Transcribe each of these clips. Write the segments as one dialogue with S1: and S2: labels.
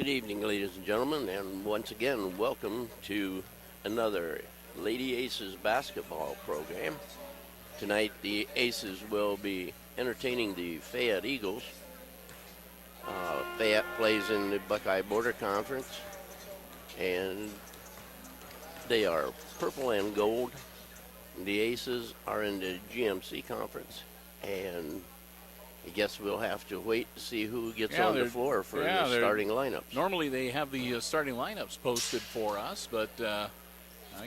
S1: Good evening, ladies and gentlemen, and once again, welcome to another Lady Aces basketball program. Tonight, the Aces will be entertaining the Fayette Eagles. Fayette plays in the Buckeye Border Conference, and they are purple and gold. The Aces are in the GMC Conference, and I guess we'll have to wait to see who gets on the floor for the starting lineups.
S2: Normally they have the starting lineups posted for us, but I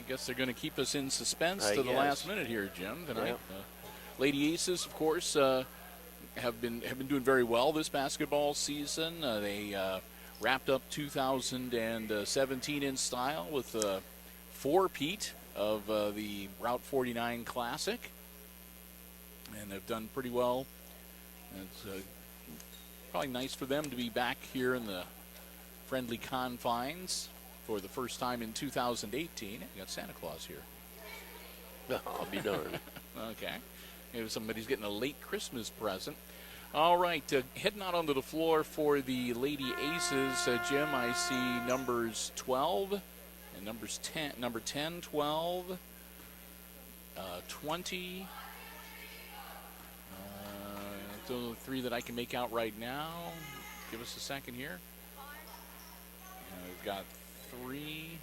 S2: guess they're going to keep us in suspense to the last minute here, Jim, tonight. Yeah. Lady Aces, of course, have been doing very well this basketball season. They wrapped up 2017 in style with a four-peat of the Route 49 Classic, and they've done pretty well. It's probably nice for them to be back here in the friendly confines for the first time in 2018. You got Santa Claus here.
S1: I'll be darned.
S2: Okay. Maybe somebody's getting a late Christmas present. All right, heading out onto the floor for the Lady Aces, Jim, I see numbers 12 and number 10, 12, 20. Those are the three that I can make out right now. Give us a second here. We've got 3.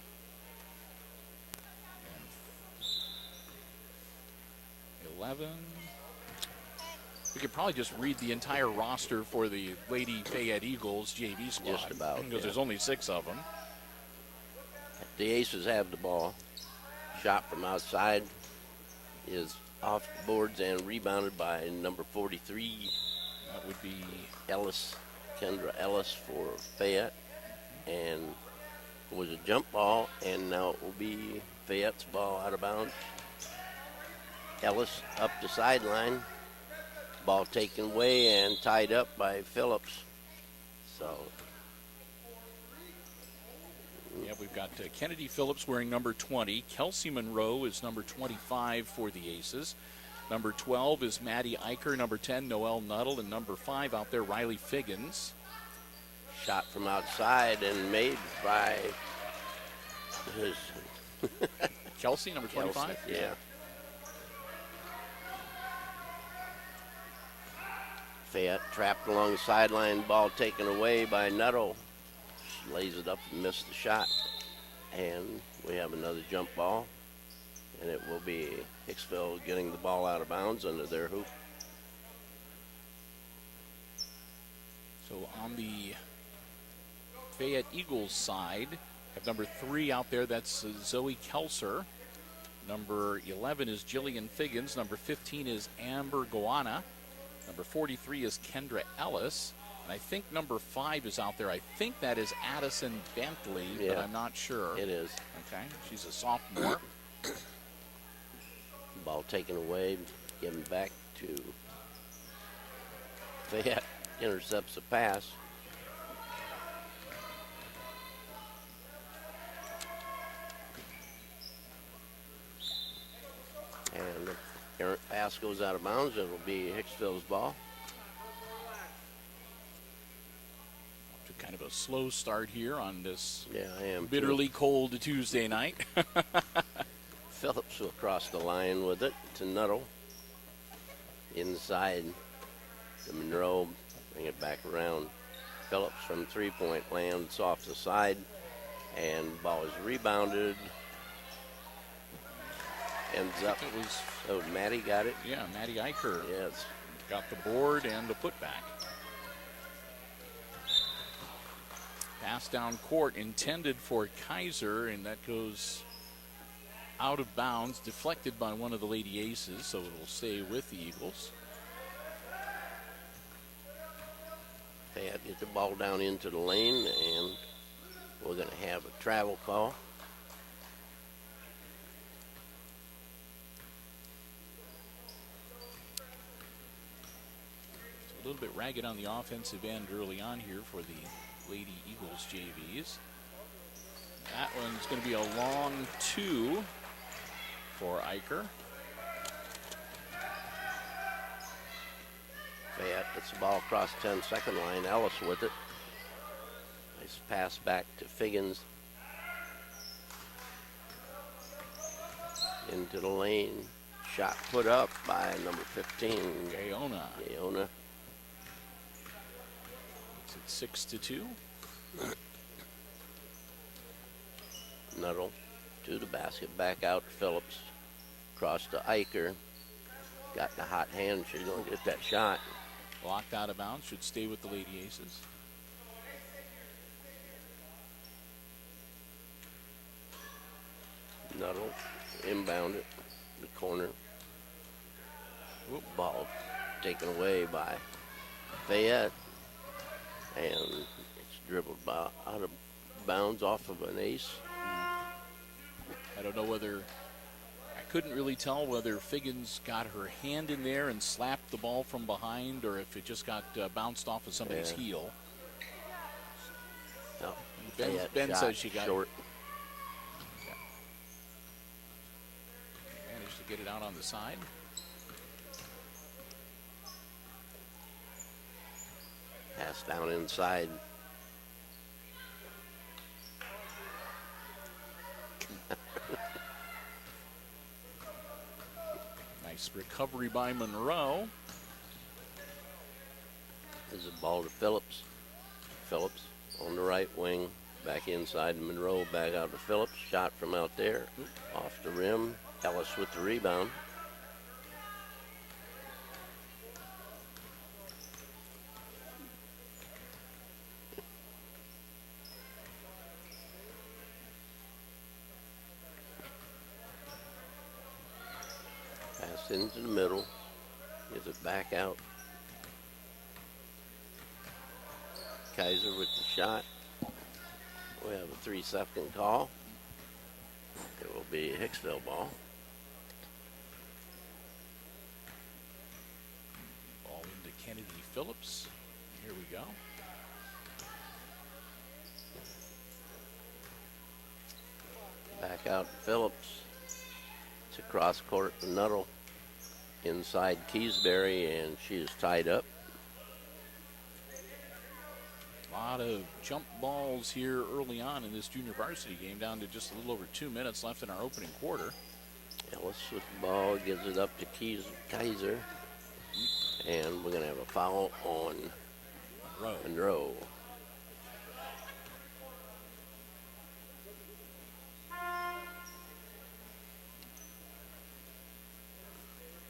S2: And 11. We could probably just read the entire roster for the Lady Fayette Eagles JV squad.
S1: Just about,
S2: because there's only 6 of them.
S1: The Aces have the ball. Shot from outside is off the boards and rebounded by number 43.
S2: That would be
S1: Ellis, Kendra Ellis for Fayette. And it was a jump ball, and now it will be Fayette's ball out of bounds. Ellis up the sideline. Ball taken away and tied up by Phillips. So.
S2: Yeah, we've got Kennedy Phillips wearing number 20. Kelsey Monroe is number 25 for the Aces. Number 12 is Maddie Eicher. Number 10, Noelle Nuttall. And number 5 out there, Riley Figgins.
S1: Shot from outside and made by
S2: Kelsey, number 25?
S1: Kelsey, yeah. Fayette trapped along the sideline. Ball taken away by Nuttall. Lays it up and missed the shot. And we have another jump ball. And it will be Hicksville getting the ball out of bounds under their hoop.
S2: So on the Fayette Eagles side, have number 3 out there. That's Zoe Kelser. Number 11 is Jillian Figgins. Number 15 is Amber Goana. Number 43 is Kendra Ellis. I think number 5 is out there. I think that is Addison Bentley, but I'm not sure.
S1: It is.
S2: Okay, she's a sophomore.
S1: Ball taken away, given back to Fayette. Intercepts the pass. And the errant pass goes out of bounds. It will be Hicksville's ball.
S2: Kind of a slow start here on this
S1: bitterly
S2: cold Tuesday night.
S1: Phillips will cross the line with it to Nuttall. Inside to Monroe, bring it back around. Phillips from three-point lands off the side, and ball is rebounded. Ends up. So Maddie got it.
S2: Yeah, Maddie Eicher.
S1: Yes.
S2: Got the board and the putback. Pass down court intended for Kaiser, and that goes out of bounds, deflected by one of the Lady Aces, so it will stay with the Eagles.
S1: They had to get the ball down into the lane, and we're going to have a travel call.
S2: It's a little bit ragged on the offensive end early on here for the Lady Eagles JVs. That one's going to be a long 2 for Eicher.
S1: Fayette gets the ball across the 10-second line. Ellis with it. Nice pass back to Figgins. Into the lane. Shot put up by number 15.
S2: Gaona.
S1: Gaona.
S2: It's at 6-2.
S1: Nuttall to the basket. Back out to Phillips. Across to Eicher. Got the hot hand. She's going to get that shot.
S2: Blocked out of bounds. Should stay with the Lady Aces.
S1: Nuttall inbound it. The corner. Whoop, ball taken away by Fayette. And it's dribbled out of bounds off of an ace.
S2: I don't know whether, I couldn't really tell whether Figgins got her hand in there and slapped the ball from behind or if it just got bounced off of somebody's heel.
S1: No,
S2: Ben says she got
S1: short.
S2: Managed to get it out on the side.
S1: Pass down inside.
S2: Nice recovery by Monroe.
S1: There's a ball to Phillips. Phillips on the right wing. Back inside to Monroe. Back out to Phillips. Shot from out there. Off the rim. Ellis with the rebound. Pass into the middle. Gets it back out. Kaiser with the shot. We have a 3-second call. It will be a Hicksville ball.
S2: Ball into Kennedy Phillips. Here we go.
S1: Back out to Phillips. It's across court to Nuttall. Inside Keysbury, and she is tied up.
S2: A lot of jump balls here early on in this junior varsity game, down to just a little over 2 minutes left in our opening quarter.
S1: Ellis with the ball, gives it up to Kaiser. And we're going to have a foul on Monroe.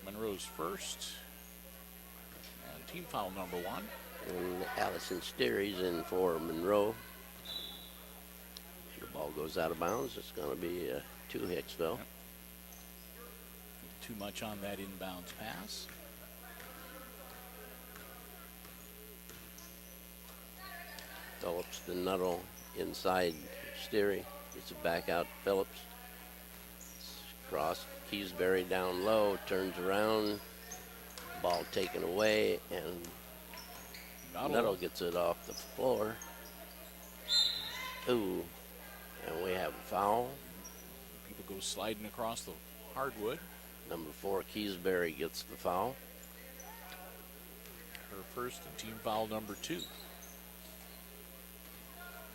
S2: Monroe's first. And team foul number 1.
S1: And Allison Sterry's in for Monroe. The ball goes out of bounds. It's going to be to Hicksville.
S2: Yep. Too much on that inbounds pass.
S1: Phillips to Nuttall. Inside Sterry. Gets it back out to Phillips. Cross Keysbury down low. Turns around. Ball taken away. And Nuttall gets it off the floor. Ooh. And we have a foul.
S2: People go sliding across the hardwood.
S1: Number 4, Keysbury gets the foul.
S2: Her first and team foul number 2.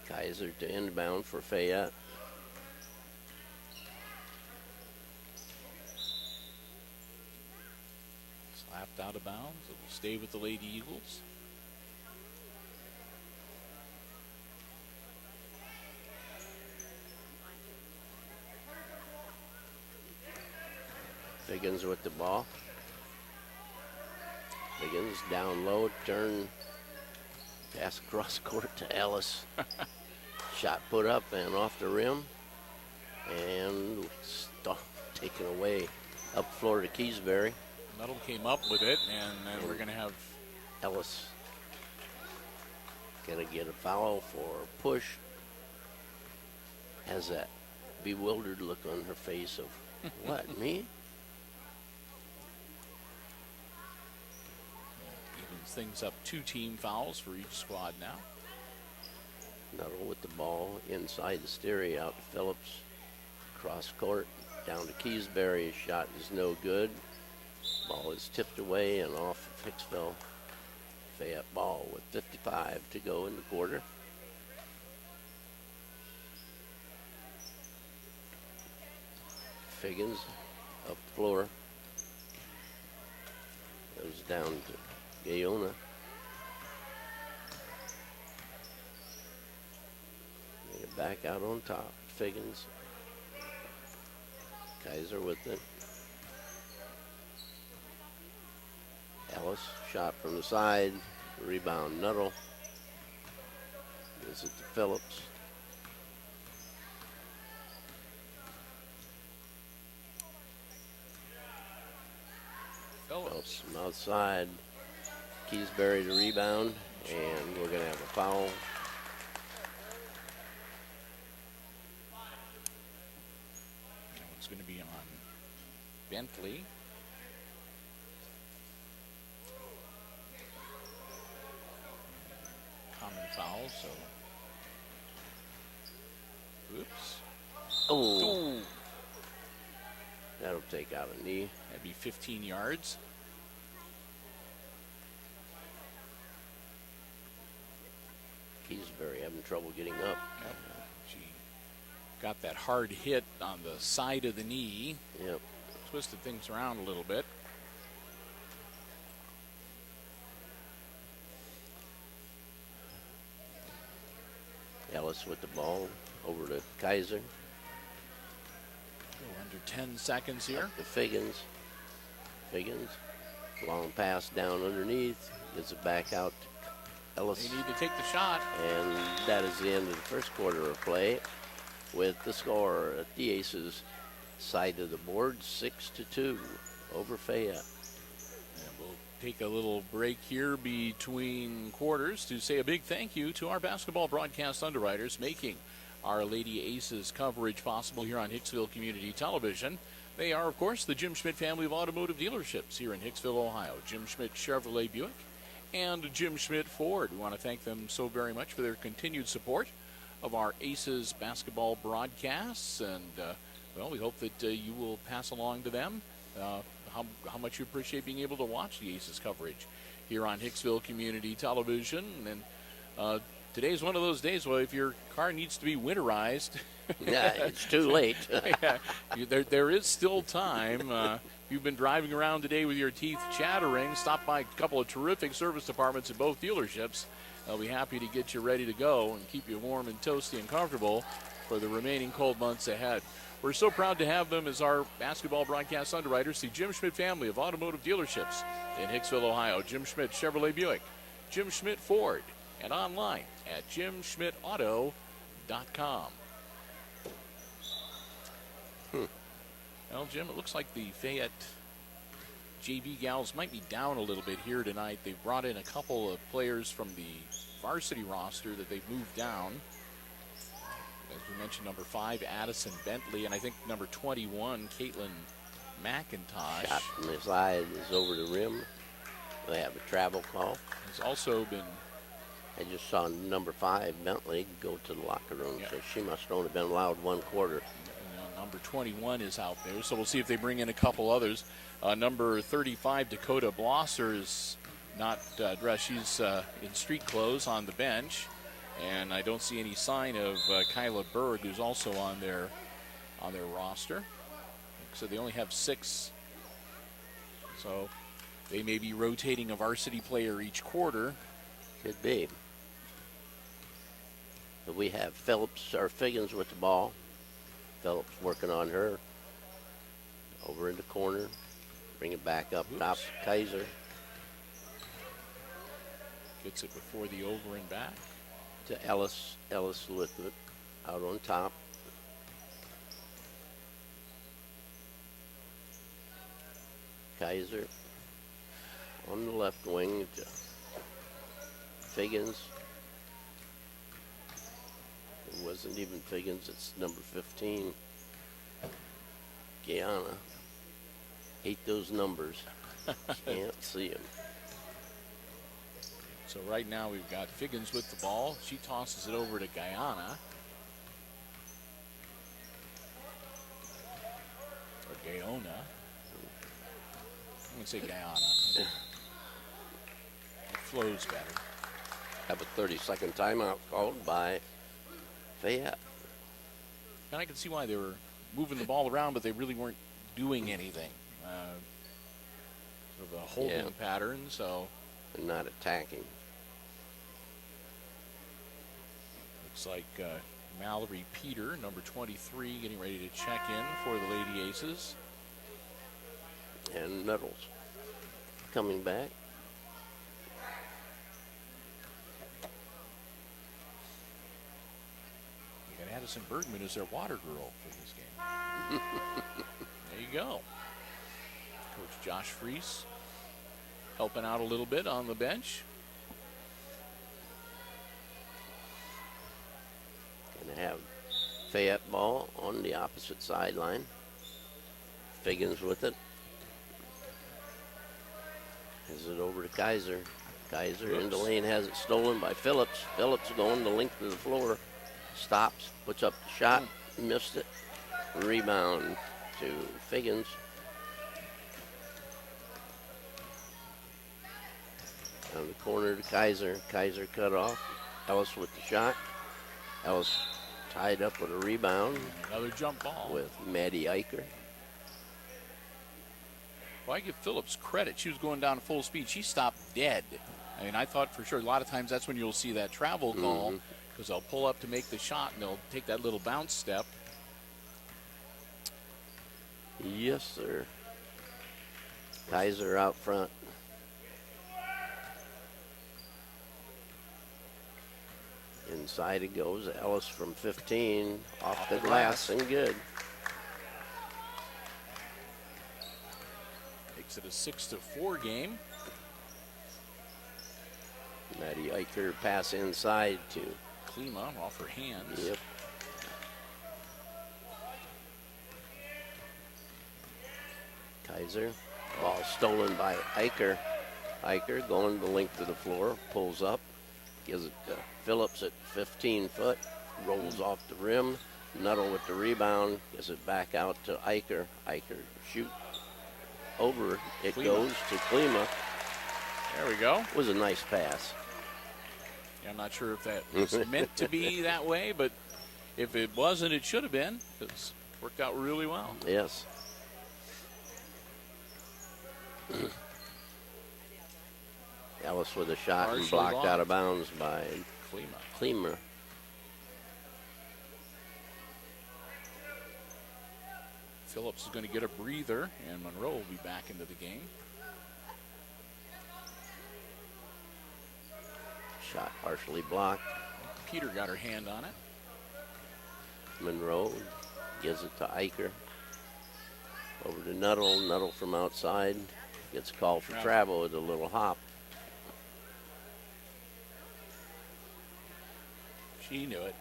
S1: Kaiser to inbound for Fayette.
S2: Slapped out of bounds. It will stay with the Lady Eagles.
S1: Figgins with the ball. Figgins down low, turn, pass across court to Ellis. Shot put up and off the rim. And taken away up floor to Keysbury.
S2: Nuttall came up with it, and then we're going to have
S1: Ellis going to get a foul for a push. Has that bewildered look on her face of, what, me?
S2: evens things up. 2 team fouls for each squad now.
S1: Nuttall with the ball inside the Sterry, out to Phillips. Cross court, down to Keysbury. His shot is no good. Ball is tipped away and off of Hicksville. Fayette ball with 55 to go in the quarter. Figgins up the floor. Goes down to Gayona. Bring it back out on top. Figgins. Kaiser with it. Ellis, shot from the side. Rebound, Nuttall. Gives it to Phillips. Phillips from outside. Keysbury to rebound, and we're going to have a foul.
S2: It's going to be on Bentley. Common foul, so. Oops.
S1: Oh. That'll take out a knee.
S2: That'd be 15 yards.
S1: Keysbury having trouble getting up.
S2: Yep. She got that hard hit on the side of the knee.
S1: Yep.
S2: Twisted things around a little bit.
S1: Ellis with the ball over to Kaiser.
S2: Under 10 seconds here.
S1: Up to Figgins. Figgins. Long pass down underneath. Gets it back out to Ellis.
S2: They need to take the shot.
S1: And that is the end of the first quarter of play, with the score at the Aces side of the board, 6-2 over Fayette.
S2: And we'll take a little break here between quarters to say a big thank you to our basketball broadcast underwriters making our Lady Aces coverage possible here on Hicksville Community Television. They are, of course, the Jim Schmidt family of automotive dealerships here in Hicksville, Ohio. Jim Schmidt Chevrolet Buick and Jim Schmidt Ford. We want to thank them so very much for their continued support of our Aces basketball broadcasts. And, well, we hope that you will pass along to them how much you appreciate being able to watch the Aces coverage here on Hicksville Community Television. And today's one of those days where if your car needs to be winterized,
S1: Yeah, it's too late.
S2: yeah, there is still time. If you've been driving around today with your teeth chattering, stop by a couple of terrific service departments at both dealerships. They'll be happy to get you ready to go and keep you warm and toasty and comfortable for the remaining cold months ahead. We're so proud to have them as our basketball broadcast underwriters, the Jim Schmidt family of automotive dealerships in Hicksville, Ohio. Jim Schmidt Chevrolet Buick, Jim Schmidt Ford, and online at jimschmidtauto.com. Well, Jim, it looks like the Fayette JV gals might be down a little bit here tonight. They've brought in a couple of players from the varsity roster that they've moved down. As we mentioned, number 5, Addison Bentley, and I think number 21, Caitlin McIntosh.
S1: Shot from the side is over the rim. They have a travel call.
S2: Has also been.
S1: I just saw number 5, Bentley, go to the locker room,
S2: Yeah.
S1: so she must only been allowed one quarter.
S2: Number 21 is out there, so we'll see if they bring in a couple others. Number 35, Dakota Blosser, is not dressed. She's in street clothes on the bench, and I don't see any sign of Kyla Berg, who's also on their roster. So they only have 6. So they may be rotating a varsity player each quarter.
S1: Could be. But we have Phillips or Figgins with the ball. Phillips working on her. Over in the corner. Bring it back up top. Kaiser
S2: Gets it before the over and back.
S1: to Ellis. Ellis with it out on top. Kaiser on the left wing to Figgins. It wasn't even Figgins, it's number 15. Guyana. Hate those numbers. Can't see them.
S2: So right now we've got Figgins with the ball. She tosses it over to Guyana. Or Guyona. I'm going to say Guyana. It flows better.
S1: Have a 30-second timeout called by Fayette.
S2: And I can see why they were moving the ball around, but they really weren't doing anything. Sort of a holding pattern, so.
S1: And not attacking.
S2: Looks like Mallory Peter, number 23, getting ready to check in for the Lady Aces.
S1: And Nuttles coming back.
S2: We got Addison Bergman as their water girl for this game. There you go. Coach Josh Freese helping out a little bit on the bench.
S1: Going to have Fayette ball on the opposite sideline. Figgins with it. Is it over to Kaiser? Kaiser in the lane, has it stolen by Phillips. Phillips going the length of the floor. Stops, puts up the shot, missed it. Rebound to Figgins. Down the corner to Kaiser. Kaiser cut off. Ellis with the shot. Ellis tied up with a rebound.
S2: Another jump ball.
S1: With Maddie Eicher.
S2: Well, I give Phillips credit. She was going down full speed. She stopped dead. I mean, I thought for sure a lot of times that's when you'll see that travel call because they'll pull up to make the shot and they'll take that little bounce step.
S1: Yes, sir. Kaiser out front. Inside it goes. Ellis from 15. Off the glass and good.
S2: Makes it a 6-4 game.
S1: Maddie Eicher pass inside to
S2: Klima off her hands.
S1: Yep. Kaiser. Ball stolen by Eicher. Eicher going the length of the floor. Pulls up. Gives it to Phillips at 15 foot. Rolls off the rim. Nuttall with the rebound. Gives it back out to Eicher. Eicher shoot. Over it goes to Klima.
S2: There we go.
S1: Was a nice pass.
S2: Yeah, I'm not sure if that was meant to be that way, but if it wasn't, it should have been. It's worked out really well.
S1: Yes. Ellis with a shot and blocked out of bounds by Klima.
S2: Phillips is going to get a breather, and Monroe will be back into the game.
S1: Shot partially blocked.
S2: Peter got her hand on it.
S1: Monroe gives it to Eicher. Over to Nuttall. Nuttall from outside. Gets called for travel with a little hop.
S2: She knew it.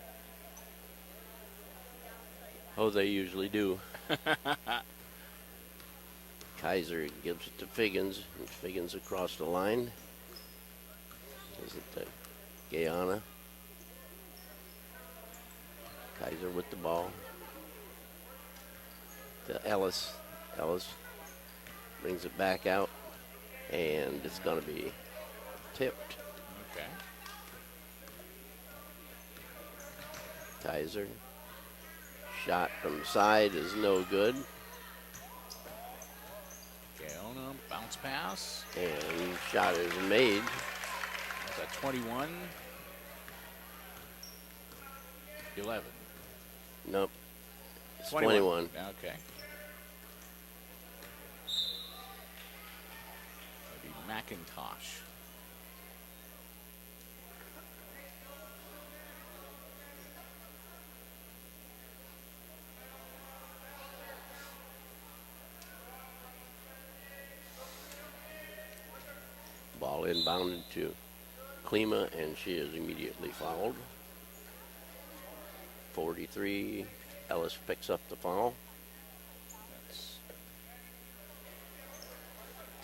S1: Oh, they usually do. Kaiser gives it to Figgins. And Figgins across the line. Gives it to Guyana. Kaiser with the ball. To Ellis. Ellis brings it back out. And it's going to be tipped.
S2: Okay.
S1: Kaiser. Shot from the side is no good.
S2: Guyana, bounce pass.
S1: And shot is made.
S2: Is that 21? 11.
S1: Nope. It's 21.
S2: Okay. That'd be McIntosh.
S1: Ball inbounded to Klima, and she is immediately fouled. 43. Ellis picks up the foul.
S2: That's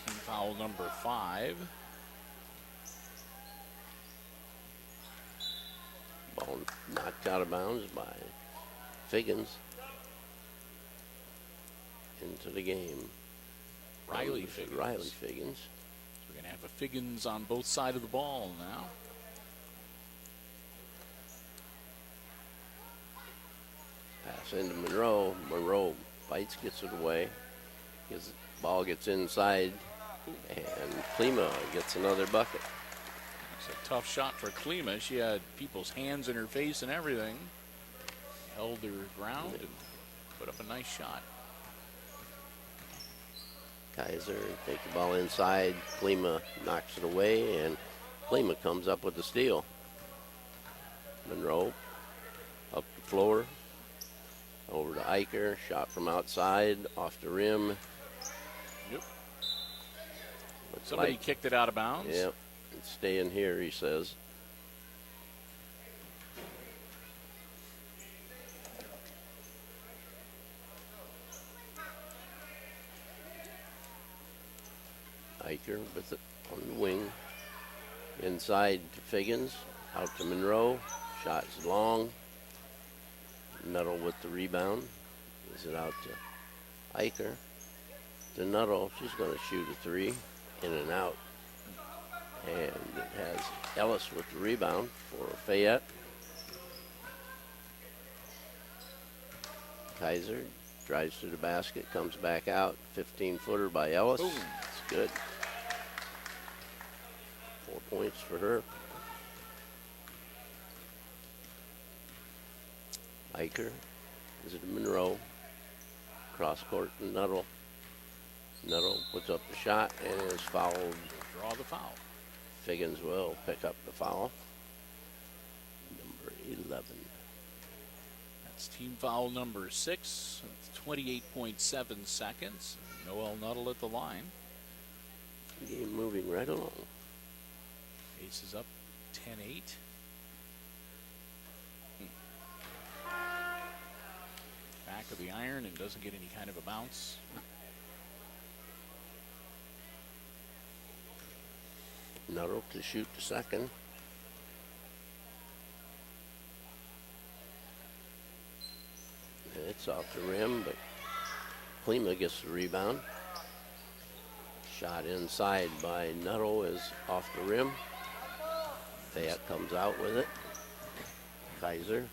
S2: team foul number 5.
S1: Ball knocked out of bounds by Figgins. Into the game.
S2: Riley Figgins.
S1: Riley Figgins.
S2: We're going to have a Figgins on both sides of the ball now.
S1: Pass Knocks into Monroe. Monroe fights, gets it away. Ball gets inside, and Klima gets another bucket.
S2: It's a tough shot for Klima. She had people's hands in her face and everything. Held her ground and put up a nice shot.
S1: Kaiser takes the ball inside. Klima knocks it away, and Klima comes up with the steal. Monroe up the floor. Over to Eicher. Shot from outside, off the rim.
S2: Yep. Somebody kicked it out of bounds.
S1: Yep. It's staying here, he says. Eicher with it on the wing. Inside to Figgins. Out to Monroe. Shot's long. Nuttall with the rebound. Gives it out to Eicher. To Nuttall. She's going to shoot a three. In and out. And it has Ellis with the rebound for Fayette. Kaiser drives to the basket, comes back out. 15-footer by Ellis.
S2: Ooh.
S1: It's good. 4 points for her. Eicher is it Monroe. Cross court to Nuttall. Nuttall puts up the shot and is fouled.
S2: Draw the foul.
S1: Figgins will pick up the foul. Number 11.
S2: That's team foul number 6. That's 28.7 seconds. Noel Nuttall at the line.
S1: Game moving right along.
S2: Aces up 10-8. Back of the iron and doesn't get any kind of a bounce.
S1: Nuttall to shoot the second. It's off the rim, but Klima gets the rebound. Shot inside by Nuttall is off the rim. Fayette comes out with it. Kaiser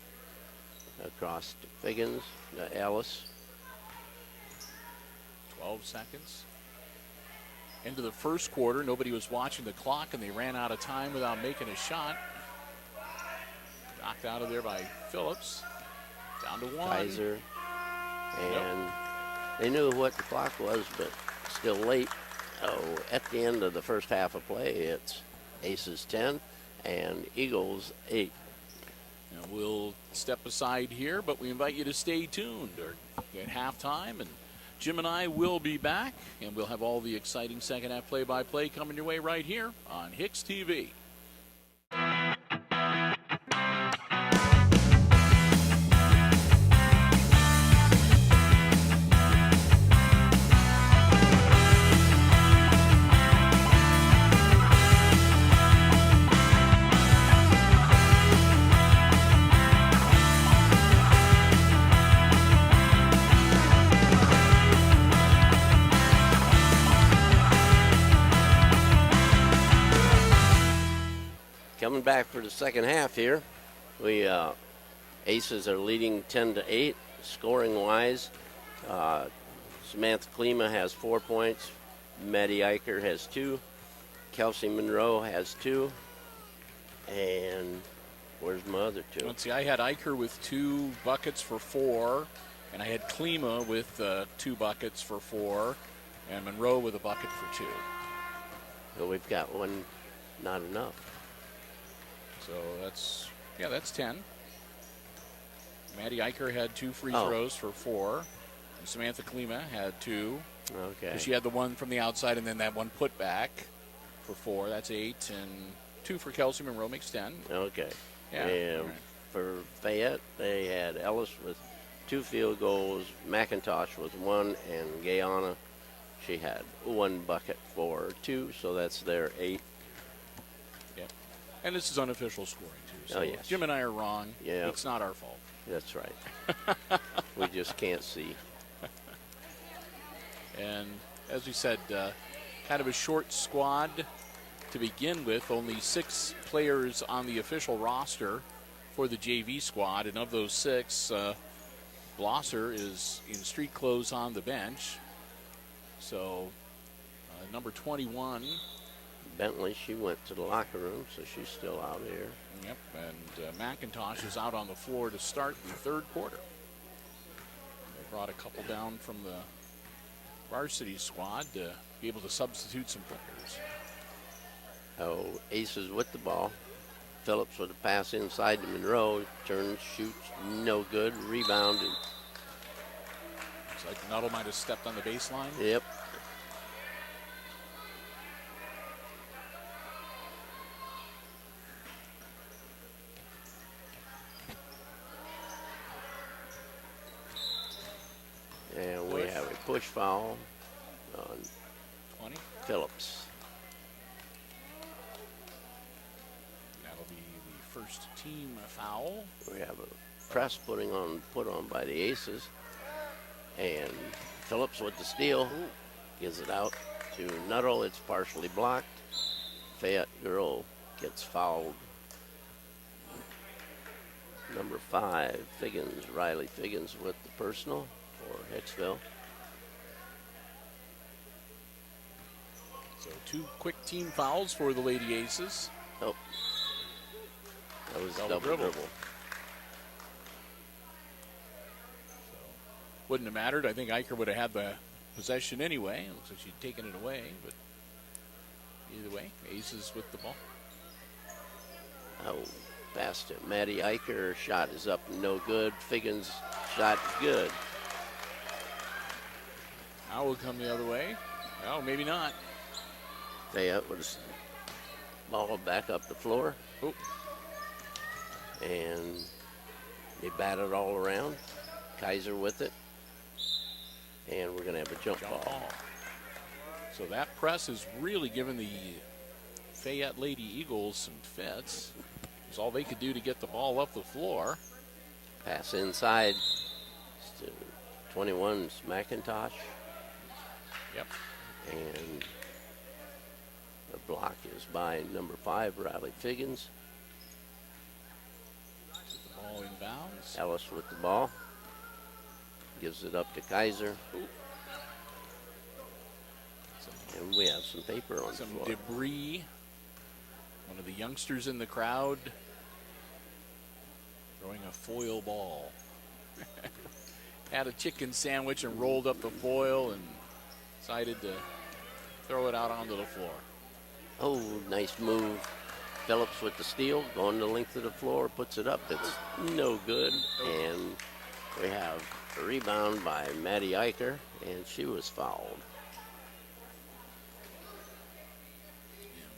S1: across to Figgins, to Ellis.
S2: 12 seconds. Into the first quarter, nobody was watching the clock, and they ran out of time without making a shot. Knocked out of there by Phillips. Down to 1.
S1: Kaiser. And they knew what the clock was, but still late. Oh, at the end of the first half of play, it's Aces 10 and Eagles 8.
S2: Now we'll step aside here, but we invite you to stay tuned at halftime, and Jim and I will be back, and we'll have all the exciting second half play-by-play coming your way right here on HIX-TV.
S1: Coming back for the second half here. We Aces are leading 10-8 scoring wise. Samantha Klima has 4 points. Maddie Eicher has 2. Kelsey Monroe has 2. And where's my other 2?
S2: Let's see, I had Eicher with 2 buckets for 4, and I had Klima with 2 buckets for 4, and Monroe with a bucket for 2.
S1: So we've got one not enough.
S2: So that's 10. Maddie Eicher had 2 free throws for 4. And Samantha Klima had 2.
S1: Okay.
S2: She had the one from the outside and then that one put back for 4. That's 8. And 2 for Kelsey Monroe makes 10.
S1: Okay.
S2: Yeah.
S1: And for Fayette, they had Ellis with 2 field goals, McIntosh with 1, and Guyana, she had 1 bucket for 2, so that's their 8.
S2: And this is unofficial scoring, too. So
S1: yes.
S2: Jim and I are wrong.
S1: Yeah.
S2: It's not our fault.
S1: That's right. We just can't see.
S2: And as we said, kind of a short squad to begin with. Only 6 players on the official roster for the JV squad. And of those 6, Blosser is in street clothes on the bench. So number 21.
S1: Bentley, she went to the locker room, so she's still out here.
S2: Yep, and McIntosh is out on the floor to start the third quarter. They brought a couple down from the varsity squad to be able to substitute some players.
S1: Oh, Aces with the ball. Phillips with a pass inside to Monroe. Turns, shoots, no good. Rebounded.
S2: Looks like Nuttall might have stepped on the baseline.
S1: Yep. And we have a push foul on
S2: 20.
S1: Phillips.
S2: That'll be the first team foul.
S1: We have a press put on by the Aces. And Phillips with the steal. Gives it out to Nuttall. It's partially blocked. Fayette girl gets fouled. Number 5, Figgins, Riley Figgins with the personal for Hicksville.
S2: So 2 quick team fouls for the Lady Aces.
S1: Oh, that was
S2: Double
S1: double
S2: dribble.
S1: dribble.
S2: Wouldn't have mattered. I think Eicher would have had the possession anyway. It looks like she'd taken it away, but either way, Aces with the ball.
S1: Oh, pass to Maddie Eicher. Shot is up, no good. Figgins shot good.
S2: Now we'll come the other way. Oh, maybe not.
S1: Fayette with the ball back up the floor.
S2: Oh.
S1: And they bat it all around. Kaiser with it. And we're going to have a jump ball.
S2: So that press has really given the Fayette Lady Eagles some fits. It was all they could do to get the ball up the floor.
S1: Pass inside to 21's McIntosh.
S2: Yep.
S1: And the block is by number 5, Riley Figgins.
S2: The ball inbounds.
S1: Ellis with the ball. Gives it up to Kaiser. And we have some paper on the
S2: Some
S1: floor.
S2: debris. One of the youngsters in the crowd throwing a foil ball. Had a chicken sandwich and rolled up the foil and decided to throw it out onto the floor.
S1: Oh, nice move. Phillips with the steal, going the length of the floor, puts it up. It's no good. And we have a rebound by Maddie Eicher, and she was fouled.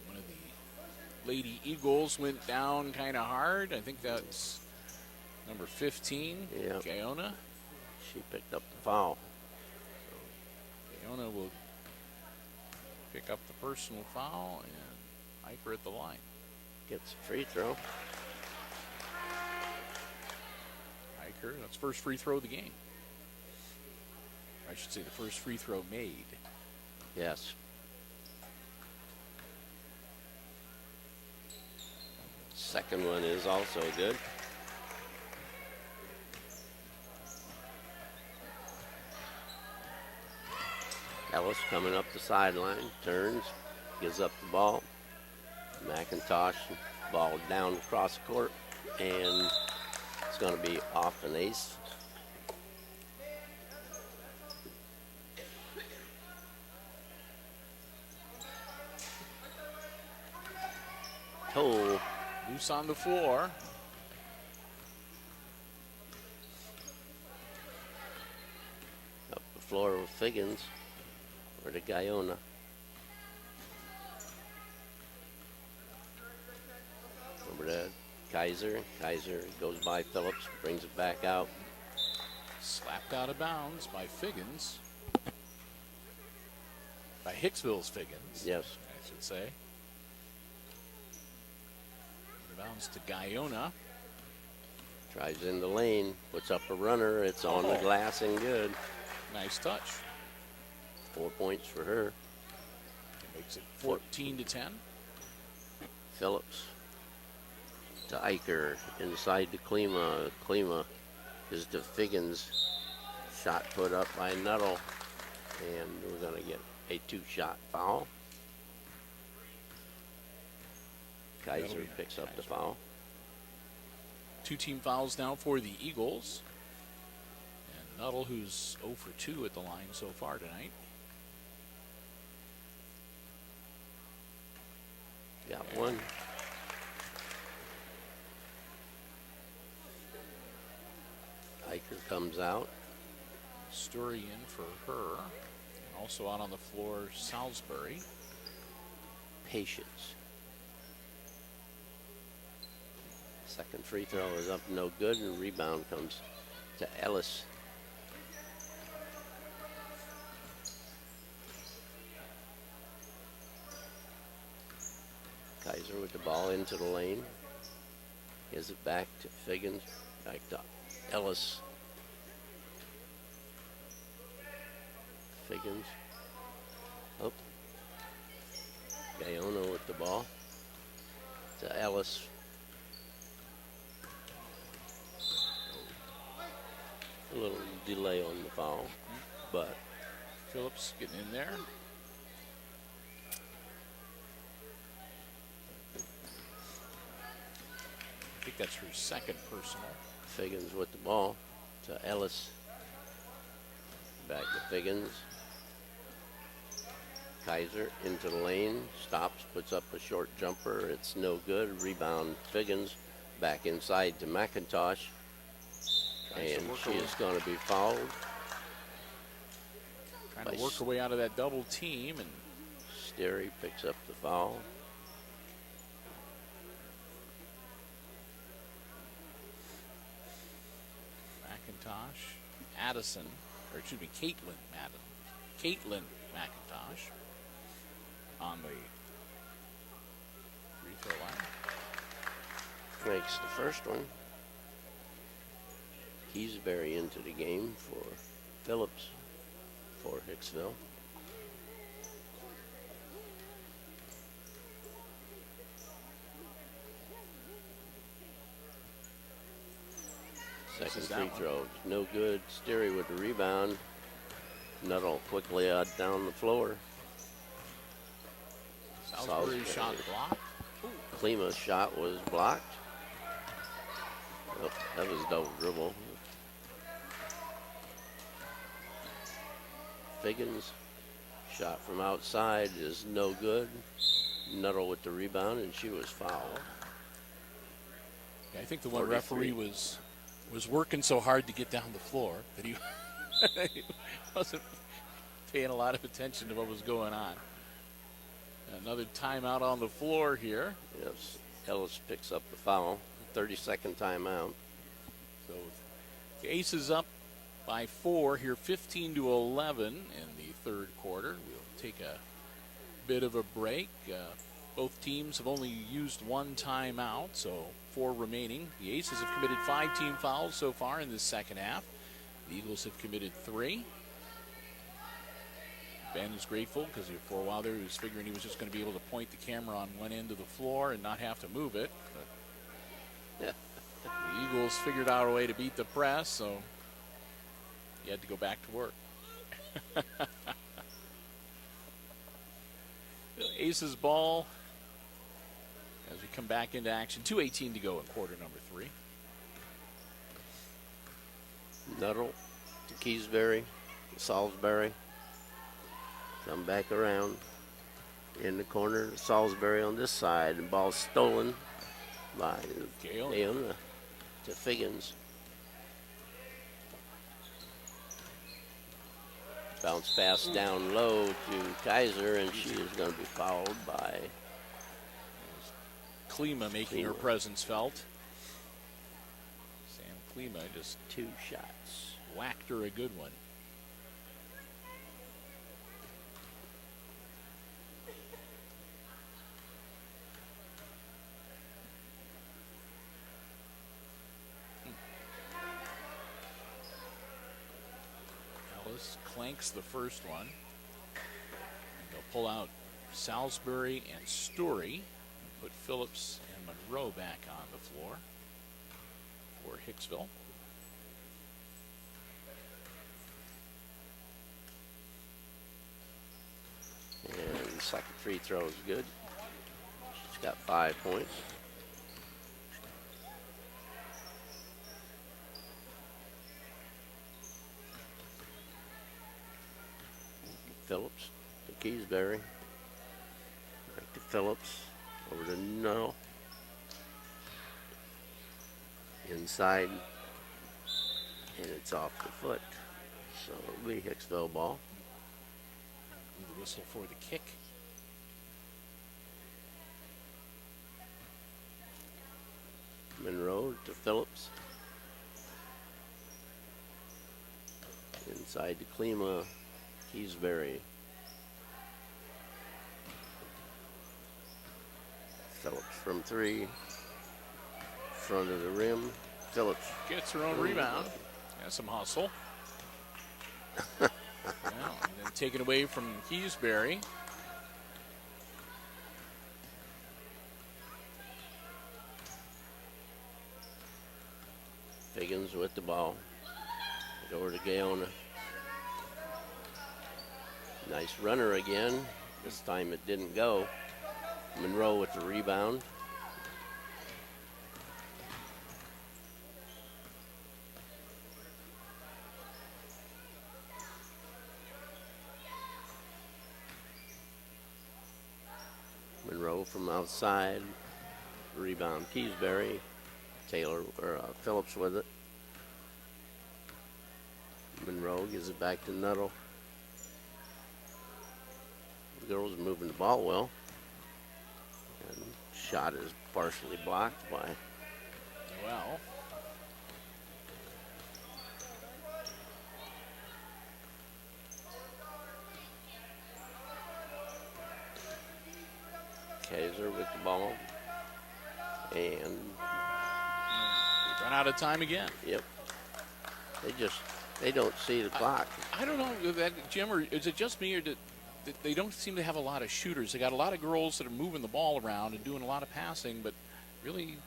S2: One of the Lady Eagles went down kind of hard. I think that's number 15,
S1: Yep.
S2: Guyona.
S1: She picked up the foul.
S2: Guyona will pick up the personal foul, and Eicher at the line.
S1: Gets a free throw.
S2: Eicher, that's first free throw of the game. I should say the first free throw made.
S1: Yes. Second one is also good. Ellis coming up the sideline, turns, gives up the ball. McIntosh, ball down across the court, and it's going to be off an ace. Oh,
S2: Loose on the floor.
S1: up the floor with Figgins, or to Guyona. Over to Kaiser. Kaiser goes by Phillips, brings it back out.
S2: Slapped out of bounds by Figgins. By Hicksville's Figgins,
S1: Yes.
S2: I should say. Bounds to Guyona.
S1: Drives in the lane, puts up a runner. It's on the glass and good.
S2: Nice touch.
S1: 4 points for her.
S2: Makes it 14-10.
S1: Phillips to Eicher, inside to Klima. Klima is to Figgins. Shot put up by Nuttall, and we're going to get a 2-shot foul. Kaiser picks up the foul.
S2: 2 team fouls now for the Eagles. And Nuttall, who's 0 for 2 at the line so far tonight.
S1: Got one. Hiker comes out.
S2: Story in for her. And also out on the floor, Salisbury.
S1: Patience. Second free throw is up, no good, and rebound comes to Ellis. Kaiser with the ball into the lane. Gives it back to Figgins, back to Ellis. Figgins. Oh. Gayono with the ball. To Ellis. A little delay on the foul, but
S2: Phillips getting in there. I think that's her second personal.
S1: Figgins with the ball to Ellis. Back to Figgins. Kaiser into the lane, stops, puts up a short jumper. It's no good. Rebound Figgins back inside to McIntosh. And she is going to be fouled.
S2: Trying to work her way out of that double team. And
S1: Sterry picks up the foul.
S2: McIntosh, Addison, or excuse me, Caitlin McIntosh on the free throw line.
S1: Makes the first one. Keysbury into the game for Phillips for Hicksville. Second free throw, no good. Sterry with the rebound. Nuttall quickly down the floor.
S2: Salisbury shot blocked.
S1: Klima's shot was blocked. Oh, that was double dribble. Figgins shot from outside is no good. Nuttall with the rebound, and she was fouled.
S2: Yeah, I think the one referee was working so hard to get down the floor that he wasn't paying a lot of attention to what was going on. Another timeout on the floor here.
S1: Yes, Ellis picks up the foul. 30-second timeout.
S2: So the Aces up by 4 here, 15-11 in the third quarter. We'll take a bit of a break. Both teams have only used one timeout, so 4 remaining. The Aces have committed 5 team fouls so far in this second half. The Eagles have committed 3. Ben is grateful because for a while there he was figuring he was just going to be able to point the camera on one end of the floor and not have to move it. But the Eagles figured out a way to beat the press, so he had to go back to work. Aces ball as we come back into action. 2:18 to go in quarter number 3.
S1: Nuttall to Keysbury, Salisbury. Come back around in the corner. Salisbury on this side. The ball stolen by Gayono to Figgins. Bounce pass down low to Kaiser, and she is going to be fouled by
S2: Klima making her presence felt. Sam Klima just
S1: 2 shots.
S2: whacked her a good one. Ellis clanks the first one. And they'll pull out Salisbury and Story and put Phillips and Monroe back on the floor for Hicksville.
S1: second free throw is good. She's got 5 points. Phillips to Keysbury. Back to Phillips. Over to Null. Inside. And it's off the foot. So it'll be Hicksville ball.
S2: The whistle for the kick.
S1: Monroe to Phillips. Inside to Klima. Keysbury. Phillips from 3. Front of the rim. Phillips
S2: gets her own rebound. Has some hustle. Well, and then taken away from Keysbury.
S1: Figgins with the ball. Over to Gaona. Nice runner again. This time it didn't go. Monroe with the rebound. Monroe from outside. Rebound Keysbury. Taylor or Phillips with it. Monroe gives it back to Nuttall. The girls are moving the ball well. And shot is partially blocked by.
S2: Well.
S1: Kaiser with the ball. And
S2: run out of time again.
S1: Yep. They don't see the clock.
S2: I don't know, Jim, or is it just me, or they don't seem to have a lot of shooters? They got a lot of girls that are moving the ball around and doing a lot of passing, but really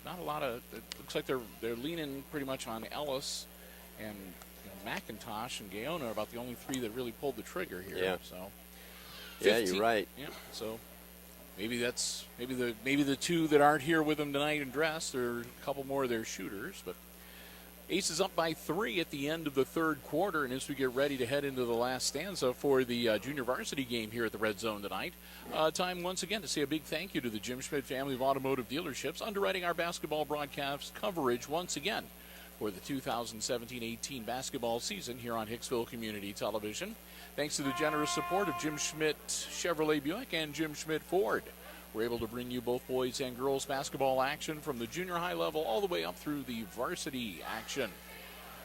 S2: not a lot of. It looks like they're leaning pretty much on Ellis and McIntosh and Gaona are about the only 3 that really pulled the trigger here.
S1: Yeah.
S2: So.
S1: Yeah, you're right.
S2: Yeah. So. Maybe the 2 that aren't here with them tonight and dressed, or a couple more of their shooters. But Aces up by 3 at the end of the third quarter, and as we get ready to head into the last stanza for the junior varsity game here at the Red Zone tonight, time once again to say a big thank you to the Jim Schmidt family of automotive dealerships underwriting our basketball broadcast coverage once again for the 2017-18 basketball season here on Hicksville Community Television. Thanks to the generous support of Jim Schmidt Chevrolet Buick and Jim Schmidt Ford. We're able to bring you both boys and girls basketball action from the junior high level all the way up through the varsity action.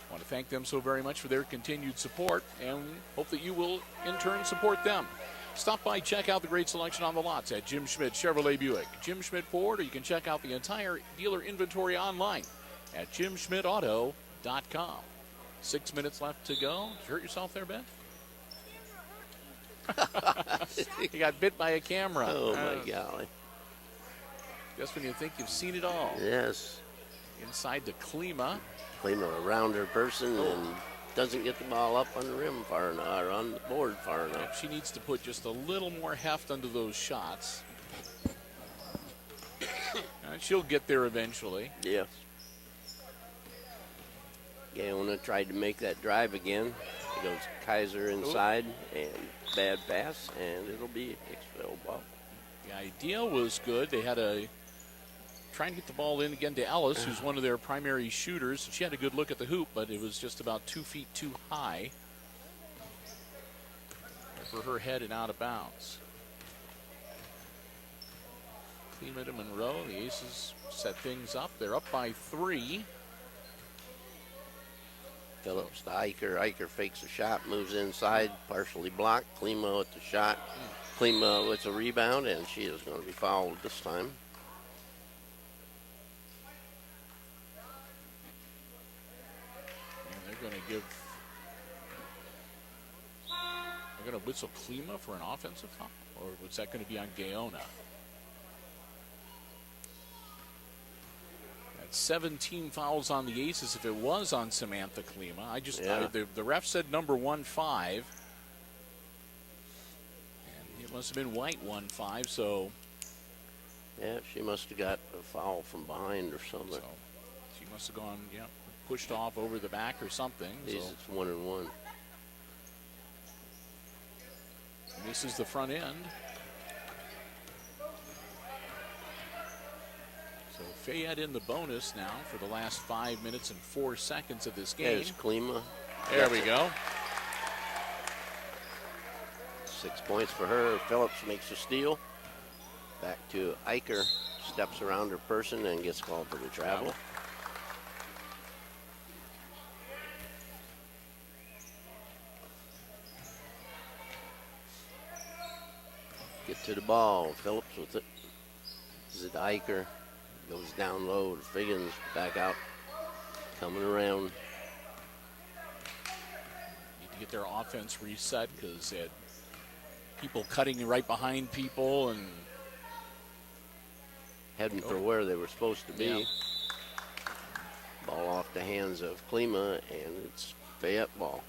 S2: I want to thank them so very much for their continued support and hope that you will in turn support them. Stop by, check out the great selection on the lots at Jim Schmidt Chevrolet Buick, Jim Schmidt Ford, or you can check out the entire dealer inventory online at jimschmidtauto.com. 6 minutes left to go. Did you hurt yourself there, Ben? You got bit by a camera.
S1: Oh, my golly.
S2: Just when you think you've seen it all.
S1: Yes.
S2: Inside to Klima.
S1: Klima, a rounder person, and doesn't get the ball up on the rim far enough, or on the board far enough.
S2: Yeah, she needs to put just a little more heft under those shots. She'll get there eventually.
S1: Yes. Gaona tried to make that drive again. It goes Kaiser inside, and bad pass, and it'll be Hicksville ball.
S2: The idea was good. They had trying to get the ball in again to Ellis, who's one of their primary shooters. She had a good look at the hoop, but it was just about 2 feet too high for her head and out of bounds. Klima to Monroe. The Aces set things up. They're up by 3.
S1: Phillips to Eicher. Eicher fakes a shot, moves inside, partially blocked. Klima with the shot. Klima with the rebound, and she is going to be fouled this time.
S2: And they're going to whistle Klima for an offensive foul, or was that going to be on Gaona? 17 fouls on the Aces if it was on Samantha Klima. The ref said number 15. And must have been White 1-5, so.
S1: Yeah, she must have got a foul from behind or something.
S2: So she must have gone, pushed off over the back or something.
S1: It's 1-1.
S2: Misses the front end. So Fayette in the bonus now for the last 5 minutes and 4 seconds of this game.
S1: There's Klima.
S2: There we go.
S1: 6 points for her. Phillips makes a steal. Back to Eicher. Steps around her person and gets called for the travel. Get to the ball. Phillips with it. Is it Eicher? Goes down low to Figgins. Back out. Coming around.
S2: Need to get their offense reset because they had people cutting right behind people and
S1: heading for where they were supposed to be.
S2: Yeah.
S1: Ball off the hands of Klima, and it's Fayette ball.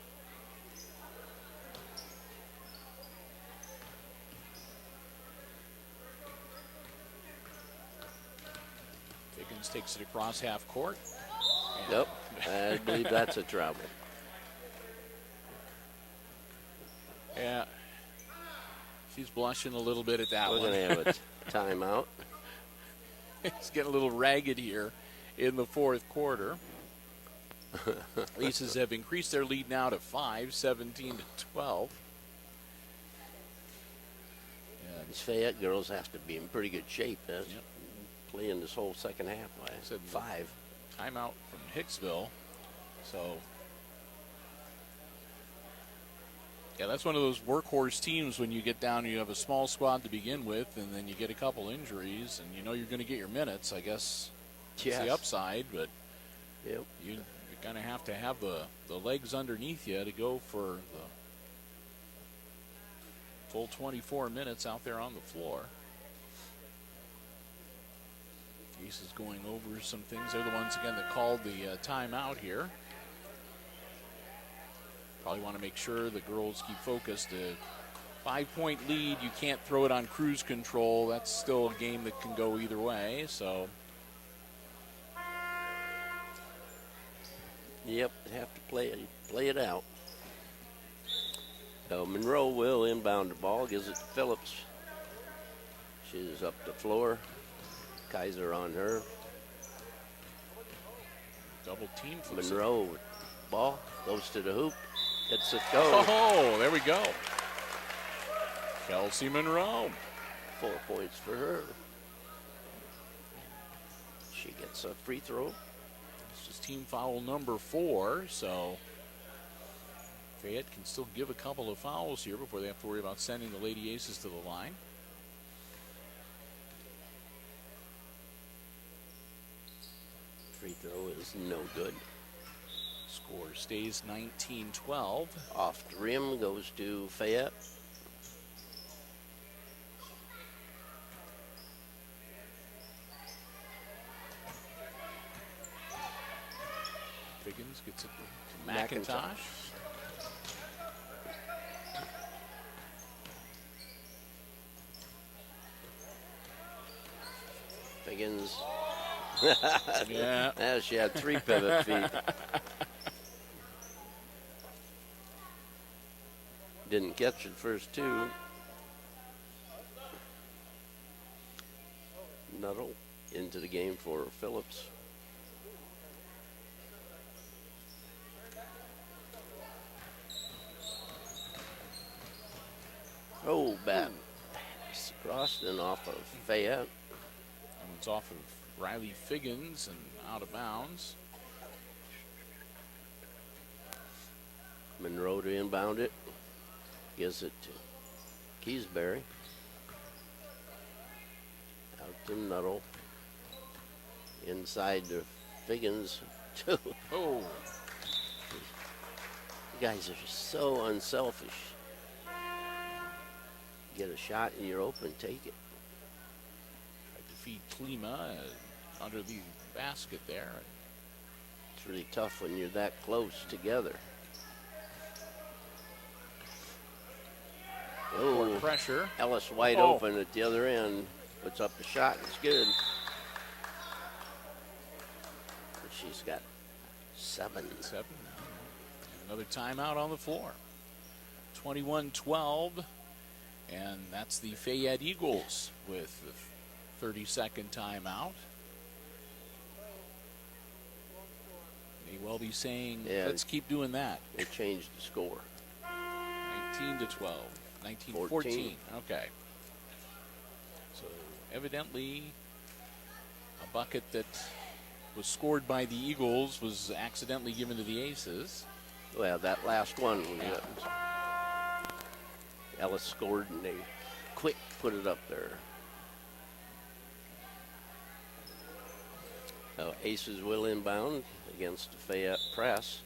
S2: Figgins takes it across half court.
S1: Yep, I believe that's a travel.
S2: Yeah. She's blushing a little bit at that
S1: We're
S2: one.
S1: going to have a timeout.
S2: It's getting a little ragged here in the fourth quarter. Aces have increased their lead now to 5, 17-12.
S1: These Fayette girls have to be in pretty good shape. That's
S2: Yep.
S1: playing this whole second half. I said 5.
S2: Timeout from Hicksville. So, yeah, that's one of those workhorse teams when you get down, you have a small squad to begin with, and then you get a couple injuries, and you know you're going to get your minutes. I guess it's the upside, but
S1: yep.
S2: you're going to have the legs underneath you to go for the full 24 minutes out there on the floor. Aces going over some things. They're the ones, again, that called the timeout here. Probably want to make sure the girls keep focused. A 5-point lead, you can't throw it on cruise control. That's still a game that can go either way, so.
S1: Yep, have to play it out. So Monroe will inbound the ball, gives it to Phillips. She's up the floor. Kaiser on her.
S2: Double team.
S1: Monroe with ball, goes to the hoop, gets it go.
S2: Oh, there we go. Kelsey Monroe.
S1: 4 points for her. She gets a free throw.
S2: This is team foul number 4, so Fayette can still give a couple of fouls here before they have to worry about sending the Lady Aces to the line.
S1: Free throw is no good.
S2: Score stays 19-12.
S1: Off the rim goes to Fayette.
S2: Figgins gets it to McIntosh.
S1: Figgins.
S2: Yeah.
S1: Yeah, she had 3 pivot feet. Didn't catch it first 2. Nuttall into the game for Phillips. Oh, bad. Crossed and off of Fayette.
S2: That one's off of Riley Figgins and out of bounds.
S1: Monroe to inbound it. Gives it to Keysbury. Out to Nuttall. Inside to Figgins.
S2: Oh.
S1: You guys are so unselfish. Get a shot and you're open, take it.
S2: Tried to feed Klima under the basket there.
S1: It's really tough when you're that close together. Oh,
S2: More pressure.
S1: Ellis wide
S2: Oh.
S1: open at the other end. Puts up the shot. It's good. She's got 7.
S2: 7. Another timeout on the floor. 21-12. And that's the Fayette Eagles with the 30-second timeout. May well be saying,
S1: yeah,
S2: let's keep doing that.
S1: They changed the score.
S2: 19-12. 19-14. Okay. So evidently a bucket that was scored by the Eagles was accidentally given to the Aces.
S1: Well, that last one was Ellis scored and they quick put it up there. So Aces will inbound against the Fayette press.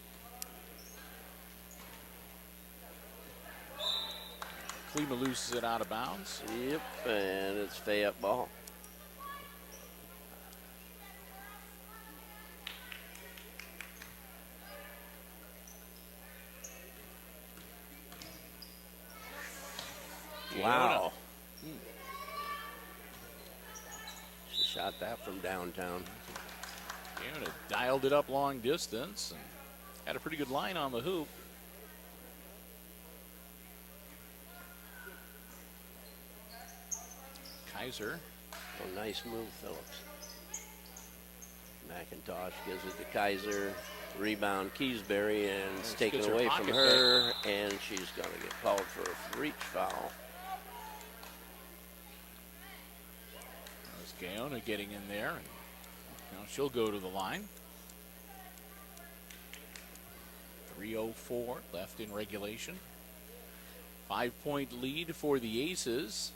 S2: Klima loses it out of bounds.
S1: Yep, and it's Fayette ball. Wow. She shot that from downtown.
S2: Gaona dialed it up long distance and had a pretty good line on the hoop. Kaiser.
S1: Oh, nice move, Phillips. McIntosh gives it to Kaiser. Rebound, Keysbury, and it's taken away from her, and she's going to get called for a reach foul.
S2: There's Gaona getting in there, and she'll go to the line. 3:04 left in regulation. 5-point lead for the Aces.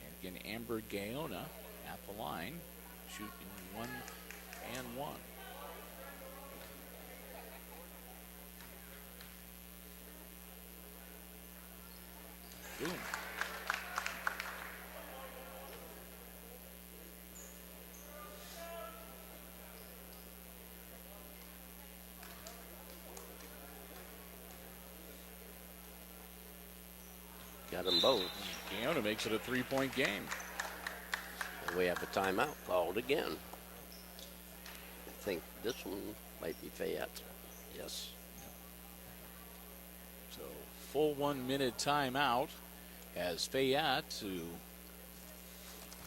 S2: And again, Amber Gaona at the line, shooting 1 and 1. Boom.
S1: Got them both.
S2: Gaona makes it a 3-point game.
S1: And we have a timeout called again. I think this one might be Fayette. Yes.
S2: So full 1-minute timeout as Fayette, who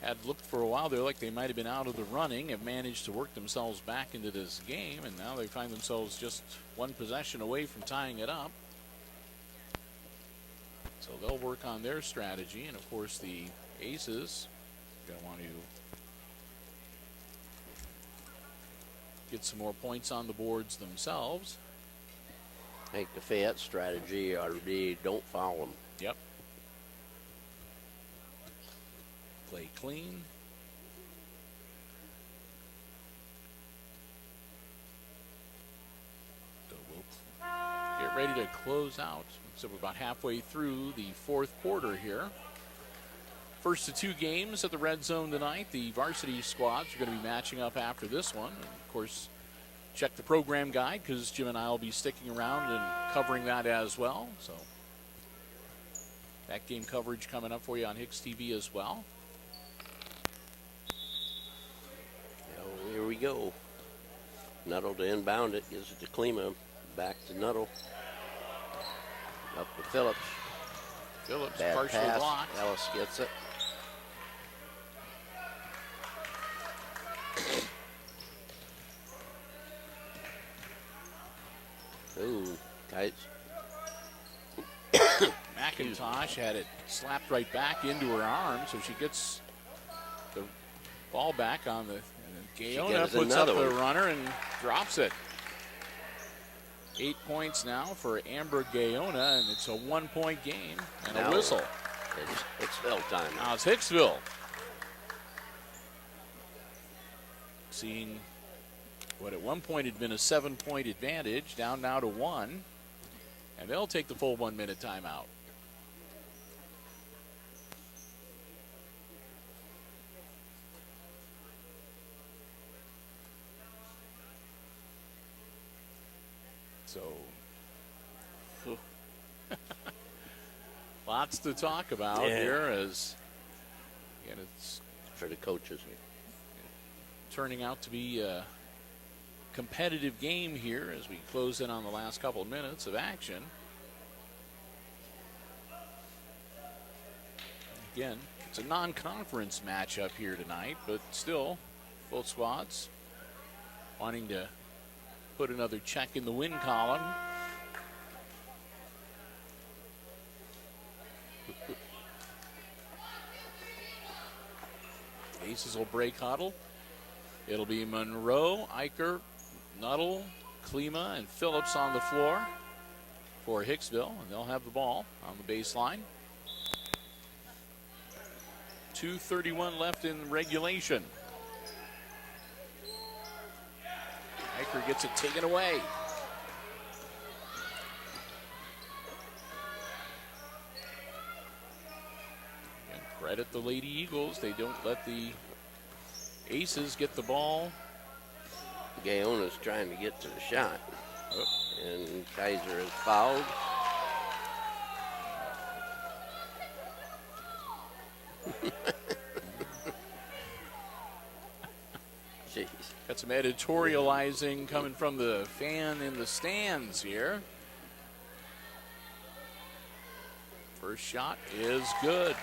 S2: had looked for a while there like they might have been out of the running, have managed to work themselves back into this game, and now they find themselves just one possession away from tying it up. So they'll work on their strategy, and of course the Aces are going to want to get some more points on the boards themselves.
S1: I think the Fayette strategy ought to be don't foul them.
S2: Yep. Play clean. So we'll get ready to close out. So we're about halfway through the fourth quarter here. First of 2 games at the Red Zone tonight. The varsity squads are going to be matching up after this one. And of course, check the program guide because Jim and I will be sticking around and covering that as well. So that game coverage coming up for you on HIX-TV as well.
S1: Oh, here we go. Nuttall to inbound it, gives it to Klima, back to Nuttall. Up to Phillips.
S2: Phillips
S1: Bad
S2: partially
S1: pass.
S2: blocked.
S1: Ellis gets it. Ooh, guys.
S2: McIntosh had it slapped right back into her arm, so she gets the ball back on the. Gaona puts up the runner and drops it. 8 points now for Amber Gaona, and it's a 1-point game and a whistle.
S1: It's Hicksville time.
S2: Now it's Hicksville. Seeing what at one point had been a 7-point advantage, down now to 1. And they'll take the full 1-minute timeout. So Lots to talk about here as again, it's
S1: for the coaches.
S2: Turning out to be a competitive game here as we close in on the last couple of minutes of action. Again, it's a non-conference matchup here tonight, but still, both squads wanting to put another check in the win column. Aces will break huddle. It'll be Monroe, Eicher, Nuttall, Klima, and Phillips on the floor for Hicksville, and they'll have the ball on the baseline. 2:31 left in regulation. Eicher gets it taken away. And credit the Lady Eagles. They don't let the Aces get the ball.
S1: Gayona's trying to get to the shot. And Kaiser is fouled. Jeez.
S2: Got some editorializing coming from the fan in the stands here. First shot is good.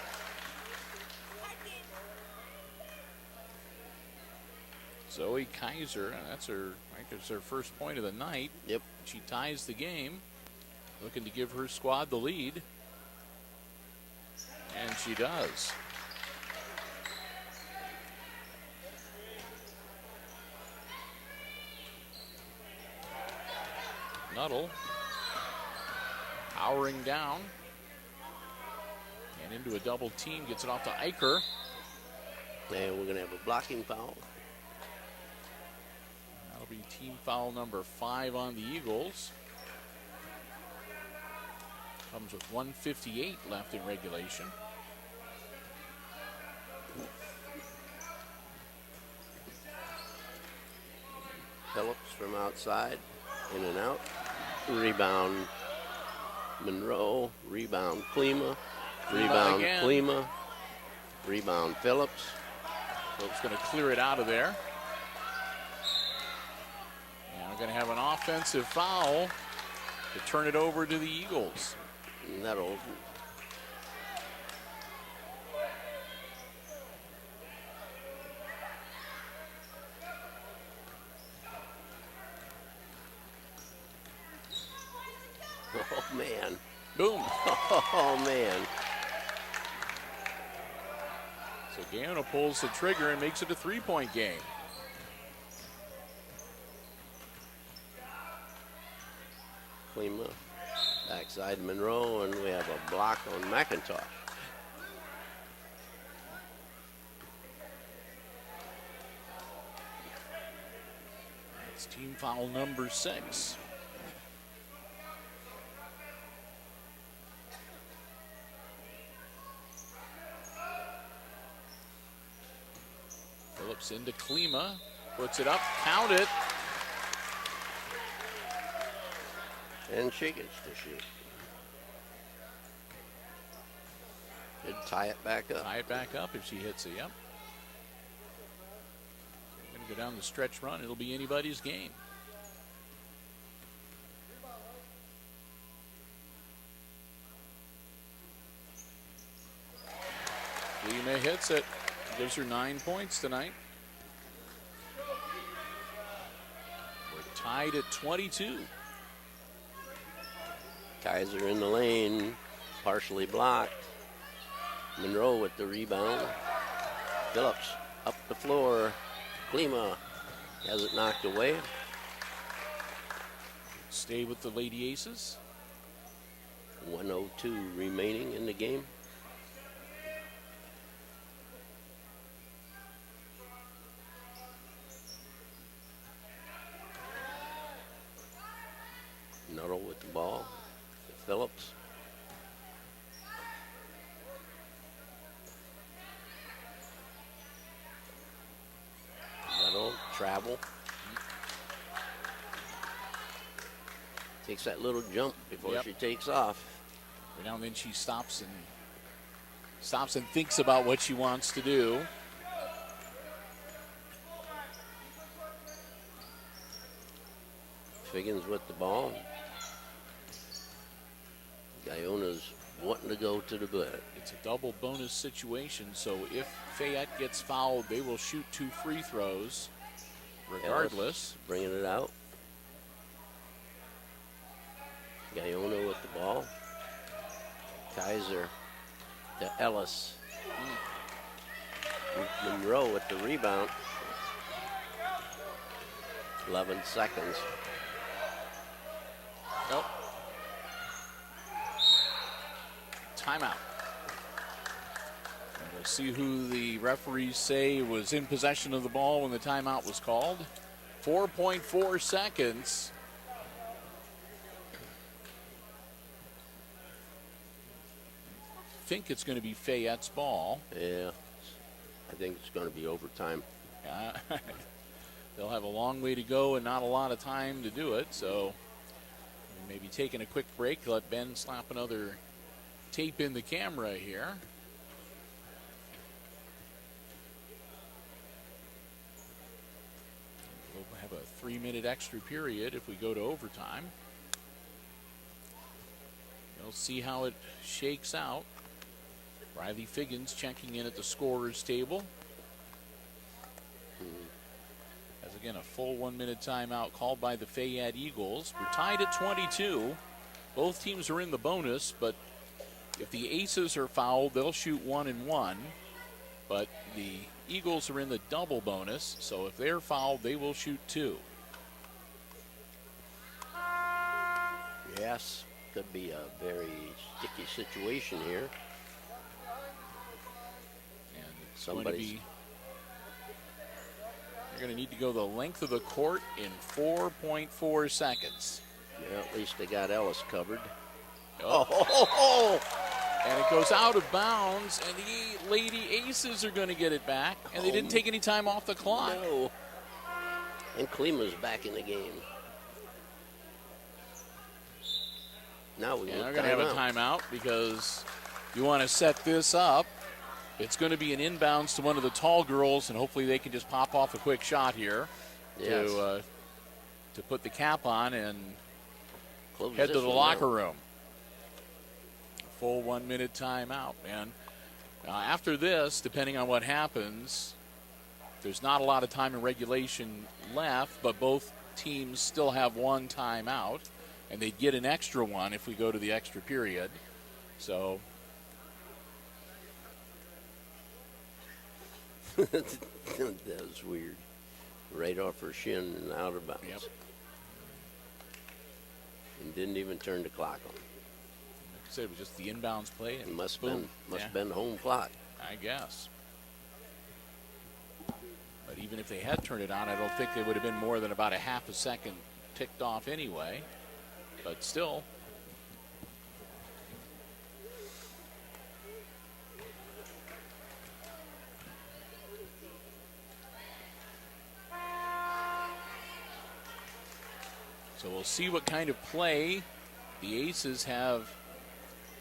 S2: Zoe Kaiser, that's her first point of the night.
S1: Yep.
S2: She ties the game, looking to give her squad the lead. And she does. Nuttall powering down and into a double team, gets it off to Eicher.
S1: And we're going to have a blocking foul.
S2: That'll be team foul number 5 on the Eagles. Comes with 1:58 left in regulation.
S1: Phillips from outside, in and out. Rebound Monroe, rebound Klima, rebound
S2: again.
S1: Klima, rebound Phillips.
S2: Phillips going to clear it out of there. And we're going to have an offensive foul to turn it over to the Eagles.
S1: And that'll oh man.
S2: Boom.
S1: Oh man.
S2: So Guyana pulls the trigger and makes it a 3-point game.
S1: Klima, backside Monroe, and we have a block on McIntosh.
S2: That's team foul number 6. Phillips into Klima, puts it up, count it.
S1: And she gets to shoot. Should tie it back up.
S2: Tie it back up if she hits it, yep. Going to go down the stretch run. It'll be anybody's game. Klima hits it. Gives her 9 points tonight. We're tied at 22.
S1: Kaiser in the lane, partially blocked. Monroe with the rebound. Phillips up the floor. Klima has it knocked away.
S2: Stay with the Lady Aces.
S1: 1:02 remaining in the game. Nuttall with the ball. Phillips. Nuttall, travel. Takes that little jump before
S2: Yep.
S1: she takes off.
S2: Every now and then she stops and thinks about what she wants to do.
S1: Figgins with the ball. Guyana's wanting to go to the butt.
S2: It's a double bonus situation, so if Fayette gets fouled, they will shoot 2 free throws regardless.
S1: Ellis bringing it out. Guyana with the ball. Kaiser to Ellis. Monroe with the rebound. 11 seconds.
S2: Nope. Timeout. And we'll see who the referees say was in possession of the ball when the timeout was called. 4.4 seconds. I think it's going to be Fayette's ball.
S1: Yeah, I think it's going to be overtime.
S2: They'll have a long way to go and not a lot of time to do it, so maybe taking a quick break. Let Ben slap another tape in the camera here. We'll have a 3-minute extra period if we go to overtime. We'll see how it shakes out. Riley Figgins checking in at the scorer's table. As again, a full 1-minute timeout called by the Fayette Eagles. We're tied at 22. Both teams are in the bonus, but if the Aces are fouled, they'll shoot 1 and 1. But the Eagles are in the double bonus, so if they're fouled, they will shoot 2.
S1: Yes, could be a very sticky situation here.
S2: And it's going to be, you're going to need to go the length of the court in 4.4 seconds.
S1: Yeah, at least they got Ellis covered.
S2: Oh. And it goes out of bounds, and the Lady Aces are going to get it back, and they didn't take any time off the clock.
S1: No. And Klima's back in the game. Now we're
S2: going to have a timeout because you want to set this up. It's going to be an inbounds to one of the tall girls, and hopefully they can just pop off a quick shot here to put the cap on and head to the locker room. Full 1-minute timeout, man. After this, depending on what happens, there's not a lot of time in regulation left, but both teams still have 1 timeout, and they'd get an extra one if we go to the extra period. So
S1: that was weird. Right off her shin and out of bounds.
S2: Yep.
S1: And didn't even turn the clock on.
S2: Like I said, it was just the inbounds play. And
S1: must have been home clock.
S2: I guess. But even if they had turned it on, I don't think they would have been more than about a half a second ticked off anyway. But still. So we'll see what kind of play the Aces have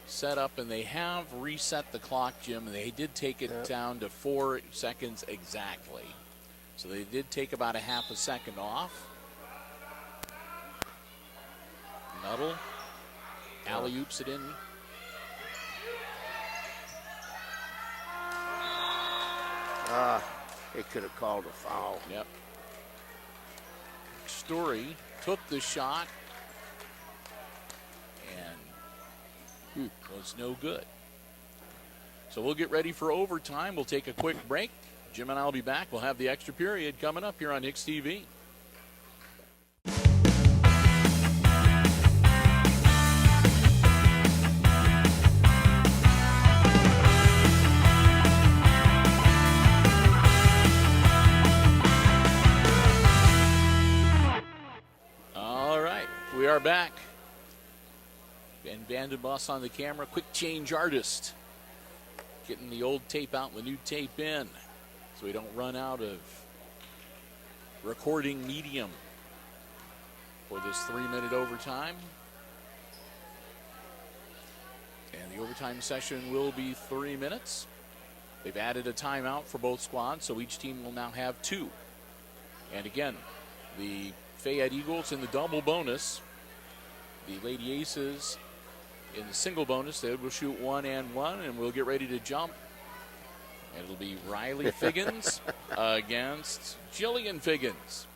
S2: set up, and they have reset the clock, Jim, and they did take it down to 4 seconds exactly. So they did take about a half a second off. Nuttall alley-oops it in.
S1: It could have called a foul.
S2: Yep. Story took the shot and was no good. So we'll get ready for overtime. We'll take a quick break. Jim and I will be back. We'll have the extra period coming up here on HIX-TV. We are back. Ben Vandenbos on the camera. Quick change artist. Getting the old tape out and the new tape in so we don't run out of recording medium for this 3-minute overtime. And the overtime session will be 3 minutes. They've added a timeout for both squads, so each team will now have 2. And again, the Fayette Eagles in the double bonus. The Lady Aces in the single bonus. They will shoot 1 and 1, and we'll get ready to jump. And it'll be Riley Figgins against Jillian Figgins.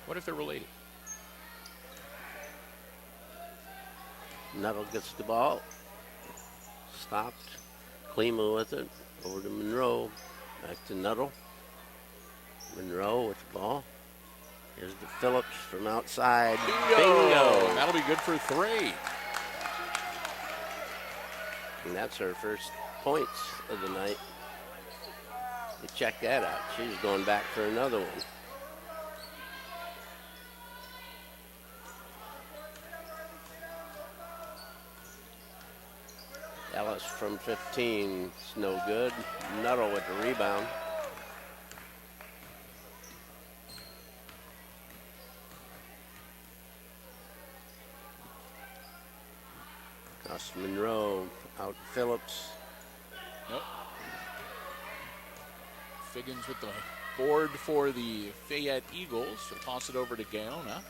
S2: What if they're related?
S1: Nuttall gets the ball. Stopped. Klima with it. Over to Monroe. Back to Nuttall. Monroe with the ball. Here's the Phillips from outside.
S2: Bingo! That'll be good for 3.
S1: And that's her first points of the night. You check that out. She's going back for another one. Ellis from 15. It's no good. Nuttall with the rebound. Across Monroe. Out Phillips.
S2: Nope. Figgins with the board for the Fayette Eagles. She'll toss it over to Gaona.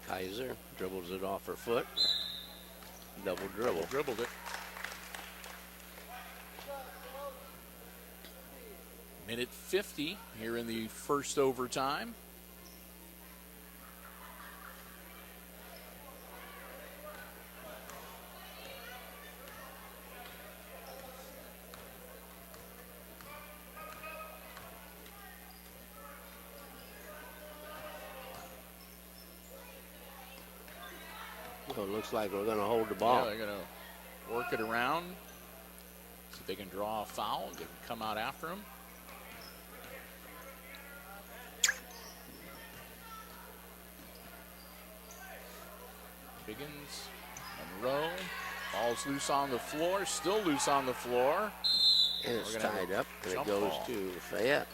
S1: Kaiser dribbles it off her foot. Double dribble.
S2: Dribbled it. Minute 50 here in the first overtime.
S1: So it looks like we're going to hold the ball.
S2: Yeah, they're going to work it around. See if they can draw a foul. They can come out after him. Figgins, Monroe. Ball's loose on the floor. Still loose on the floor.
S1: And it's tied up, and it goes to Fayette.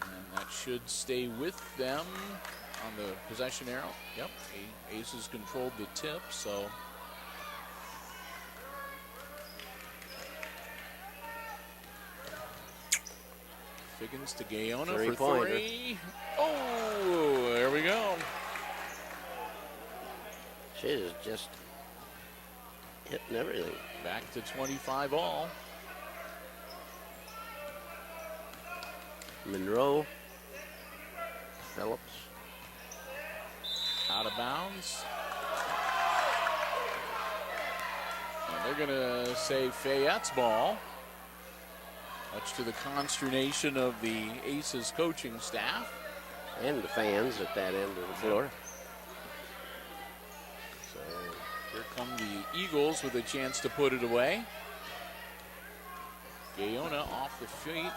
S2: And that should stay with them on the possession arrow. Yep, Aces controlled the tip, so. Figgins to Gaona for 3. Oh, there we go.
S1: She is just hitting everything.
S2: Back to 25 all.
S1: Monroe. Phillips.
S2: Out of bounds. And they're going to say Fayette's ball. Much to the consternation of the Aces coaching staff.
S1: And the fans at that end of the floor.
S2: So here come the Eagles with a chance to put it away. Gaona off the feet.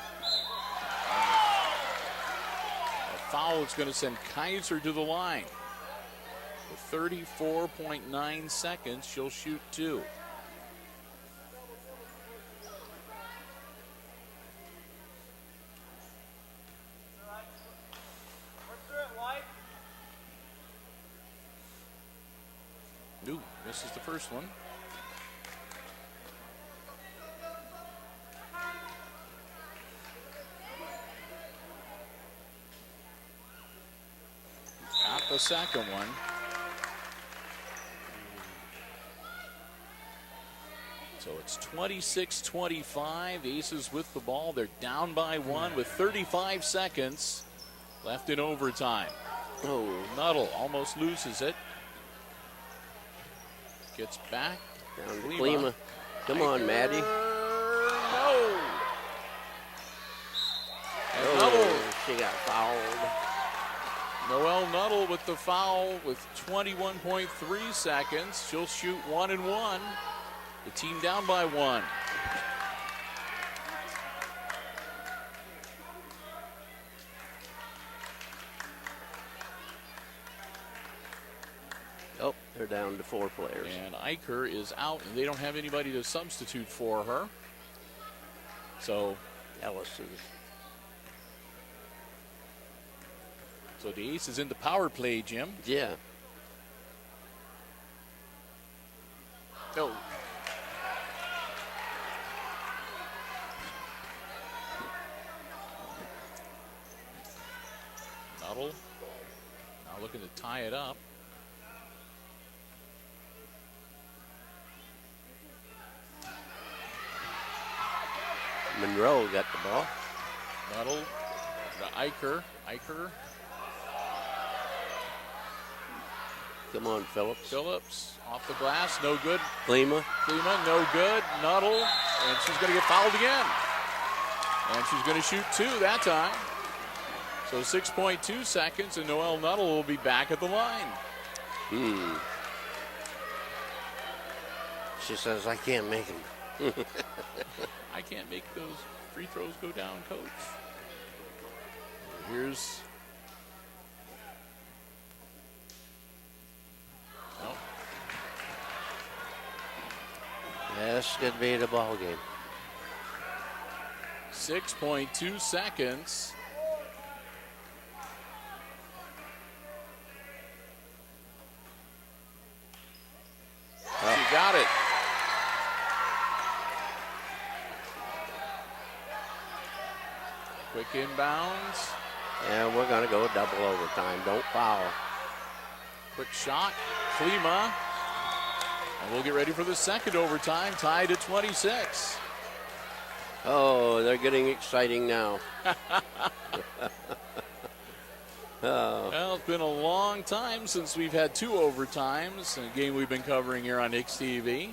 S2: A foul is going to send Kaiser to the line. With 34.9 seconds, she'll shoot 2. Ooh, misses the first one. Got the second one. So it's 26-25. Aces with the ball. They're down by 1 with 35 seconds left in overtime.
S1: Oh,
S2: Nuttall almost loses it. Gets back.
S1: down to Klima. Come on, Maddie.
S2: No. And Nuttall.
S1: She got fouled.
S2: Noelle Nuttall with the foul with 21.3 seconds. She'll shoot 1 and 1. The team down by 1.
S1: Oh, they're down to 4 players.
S2: And Eicher is out, and they don't have anybody to substitute for her. So
S1: Ellis is
S2: So the Ace is into power play, Jim.
S1: Yeah.
S2: No. Nuttall now looking to tie it up.
S1: Monroe got the ball.
S2: Nuttall to Eicher. Eicher.
S1: Come on, Phillips.
S2: Phillips off the glass, no good.
S1: Klima.
S2: Klima, no good. Nuttall, and she's going to get fouled again. And she's going to shoot 2 that time. So 6.2 seconds, and Noelle Nuttall will be back at the line.
S1: She says, I can't make them.
S2: I can't make those free throws go down, Coach. Here's... Nope.
S1: This could be the ball game.
S2: 6.2 seconds. She got it. Quick inbounds.
S1: And we're going to go double overtime. Don't foul.
S2: Quick shot. Klima. And we'll get ready for the second overtime. Tied at 26.
S1: Oh, they're getting exciting now.
S2: Well, it's been a long time since we've had 2 overtimes. A game we've been covering here on HIX-TV.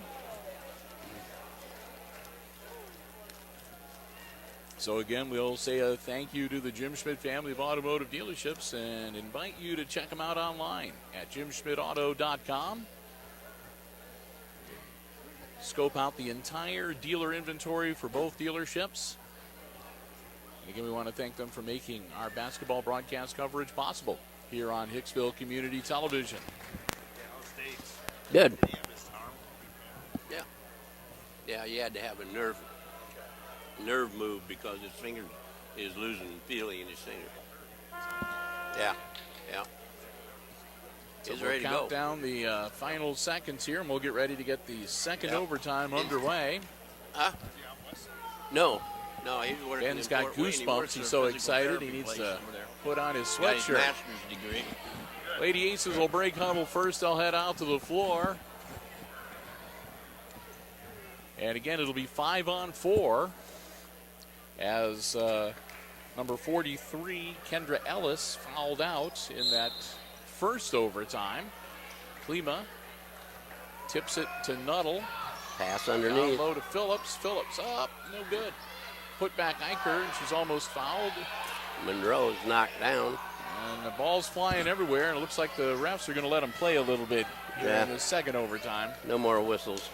S2: So again, we'll say a thank you to the Jim Schmidt family of automotive dealerships and invite you to check them out online at jimschmidtauto.com. Scope out the entire dealer inventory for both dealerships. Again, we want to thank them for making our basketball broadcast coverage possible here on Hicksville Community Television.
S1: Good. Yeah. Yeah, he had to have a nerve move because his finger is losing feeling in his finger. Yeah, yeah.
S2: So
S1: He's
S2: we'll
S1: ready to
S2: count
S1: go.
S2: down the final seconds here, and we'll get ready to get the second overtime underway.
S1: Huh? No, he's working.
S2: Ben's
S1: in
S2: got
S1: Fort Wayne. He
S2: goosebumps.
S1: works
S2: He's
S1: at a
S2: so
S1: physical
S2: excited.
S1: therapy
S2: He needs
S1: place
S2: to
S1: over there.
S2: put on his
S1: Got his
S2: sweatshirt.
S1: master's degree.
S2: Lady Aces will break huddle first. They'll head out to the floor. And again, it'll be 5-on-4 as number 43, Kendra Ellis, fouled out in that first overtime. Klima tips it to Nuttall.
S1: Pass
S2: Down
S1: underneath.
S2: low to Phillips. Phillips up, no good. Put back Eicher, and she's almost fouled.
S1: Monroe's knocked down.
S2: And the ball's flying everywhere, and it looks like the refs are going to let them play a little bit here in the second overtime.
S1: No more whistles.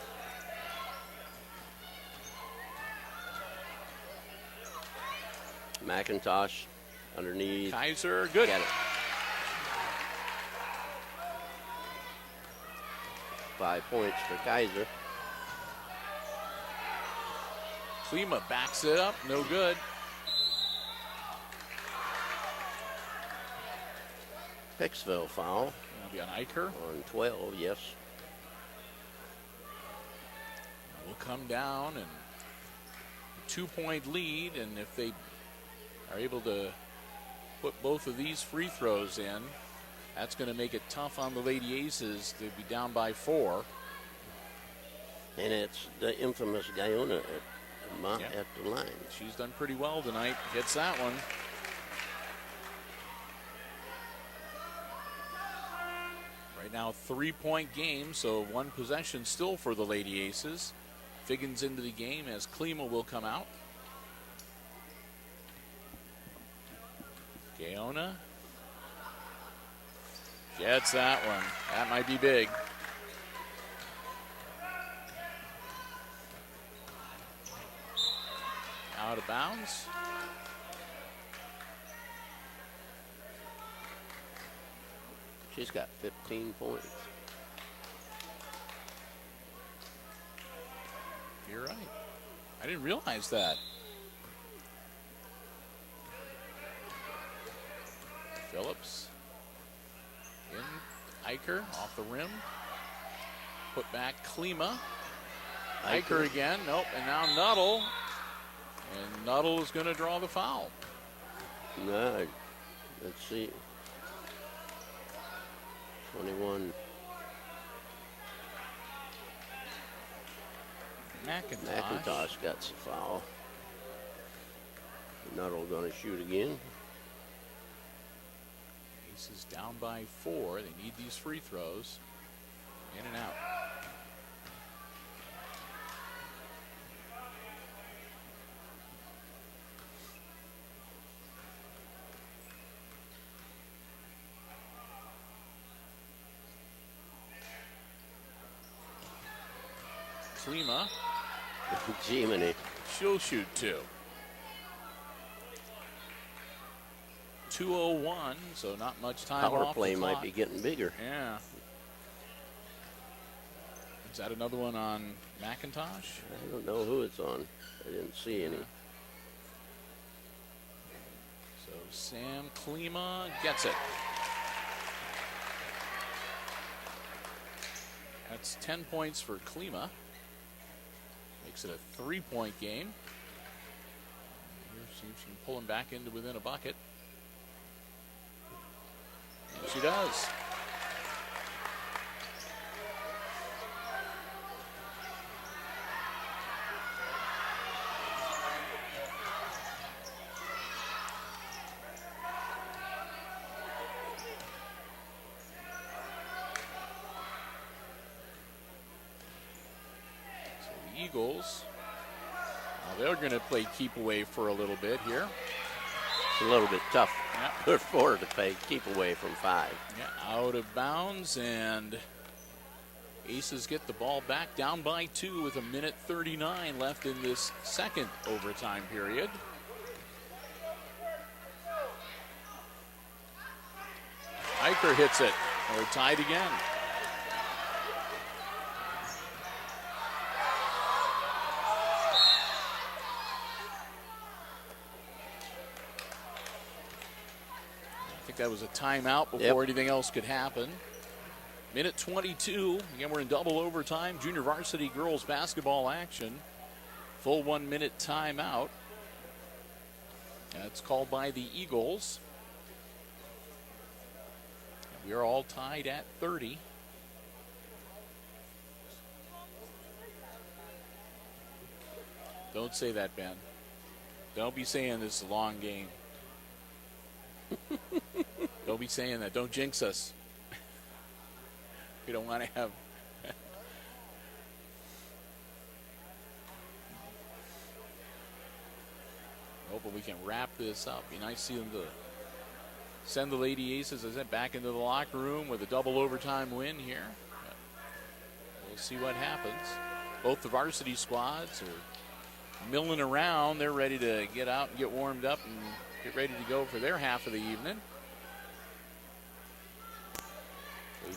S1: McIntosh underneath.
S2: Kaiser, good.
S1: Got it. 5 points for Kaiser.
S2: Klima backs it up, no good.
S1: Hicksville foul
S2: That'll be on Eicher.
S1: on 12, yes.
S2: We'll come down and 2-point lead, and if they are able to put both of these free throws in, that's going to make it tough on the Lady Aces to be down by 4.
S1: And it's the infamous Guyona at the line.
S2: She's done pretty well tonight. Hits that one. Right now, 3-point game, so 1 possession still for the Lady Aces. Figgins into the game as Klima will come out. Guyona gets that one. That might be big. Out of bounds.
S1: She's got 15 points.
S2: You're right. I didn't realize that. Phillips. In Eicher off the rim. Put back Klima. Eicher again. Nope. And now Nuttall. And Nuttall is going to draw the foul.
S1: No. Let's see. 21. McIntosh got the foul. Nuttall going to shoot again.
S2: Aces down by 4. They need these free throws. In and out. Klima.
S1: Jiminy.
S2: She'll shoot 2. 2:01, so not much time
S1: Power
S2: off
S1: play
S2: the
S1: might
S2: clock.
S1: be getting bigger.
S2: Yeah. Is that another one on McIntosh?
S1: I don't know who it's on. I didn't see any.
S2: So Sam Klima gets it. That's 10 points for Klima. Makes it a 3-point game. Here see if she can pull him back into within a bucket. And she does. Eagles. Now they're going to play keep away for a little bit here.
S1: It's a little bit tough.
S2: Yeah.
S1: They're 4 to play keep away from 5.
S2: Yeah, out of bounds, and Aces get the ball back down by 2 with 1:39 left in this second overtime period. Eicher hits it. They're tied again. I think that was a timeout before anything else could happen. Minute 22. Again, we're in double overtime. Junior varsity girls basketball action. Full 1 minute timeout. That's called by the Eagles. And we are all tied at 30. Don't say that, Ben. Don't be saying this is a long game. Don't be saying that. Don't jinx us. We don't want to have. Hoping we can wrap this up. Be nice to see them to send the Lady Aces, as I said, back into the locker room with a double overtime win here. But we'll see what happens. Both the varsity squads are milling around. They're ready to get out and get warmed up and get ready to go for their half of the evening.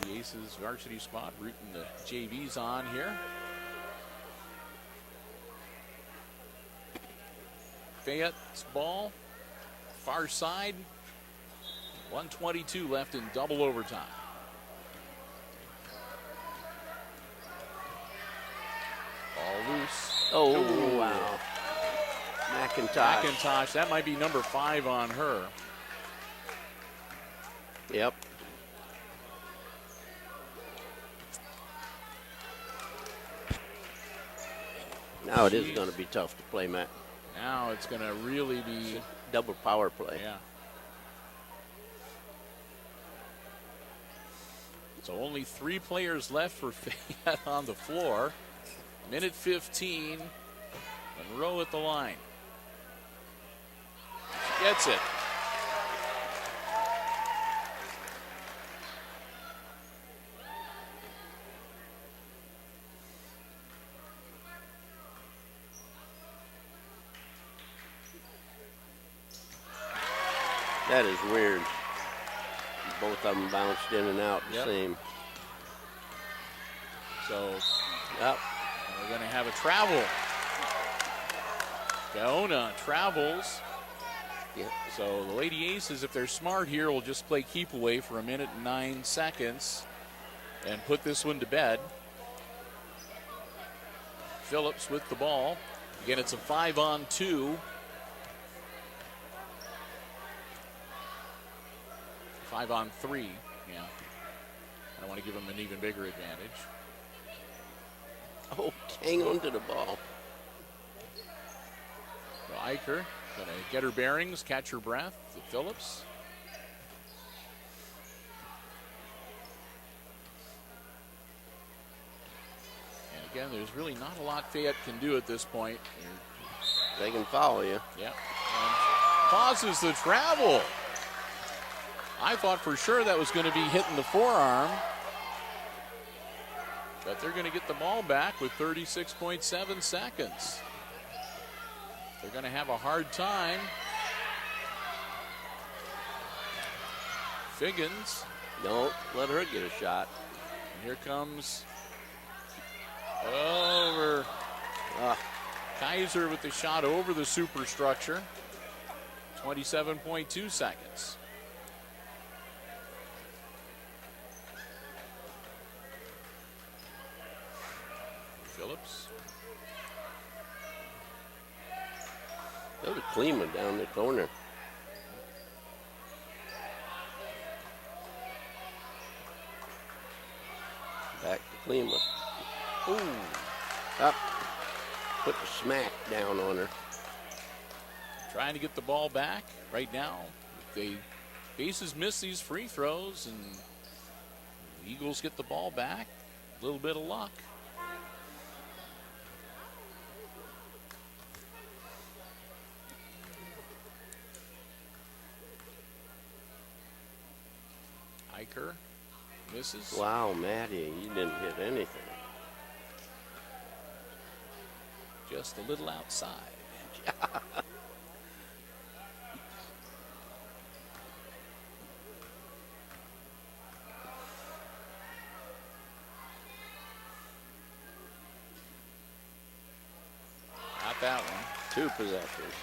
S2: Lady Aces varsity squad rooting the JVs on here. Fayette's ball, far side. 1:22 left in double overtime. Ball loose.
S1: Oh, wow.
S2: McIntosh, that might be number 5 on her.
S1: Yep. Now it is going to be tough to play, Matt.
S2: Now it's going to really be
S1: double power play.
S2: Yeah. So only 3 players left for Fayette on the floor. Minute 15. Monroe at the line. She gets it.
S1: That is weird. Both of them bounced in and out the same.
S2: So,
S1: yep.
S2: We're going to have a travel. Gaona travels.
S1: Yeah.
S2: So the Lady Aces, if they're smart here, will just play keep away for 1:09 and put this one to bed. Phillips with the ball. Again, it's a 5-on-2. 5-on-3, yeah. I want to give them an even bigger advantage.
S1: Oh, hang on to the ball.
S2: So Eicher gonna get her bearings, catch her breath. To Phillips. And again, there's really not a lot Fayette can do at this point.
S1: They can follow you.
S2: Yeah. And pauses the travel. I thought for sure that was going to be hitting the forearm. But they're going to get the ball back with 36.7 seconds. They're going to have a hard time. Figgins.
S1: Don't let her get a shot.
S2: And here comes over. Kaiser with the shot over the superstructure. 27.2 seconds. Phillips.
S1: Go to Klima down the corner. Back to Klima.
S2: Ooh.
S1: Up. Put the smack down on her.
S2: Trying to get the ball back right now. If the Aces miss these free throws and the Eagles get the ball back, a little bit of luck. Eicher misses.
S1: Wow, Maddie, you didn't hit anything.
S2: Just a little outside. Not that one.
S1: 2 possessions.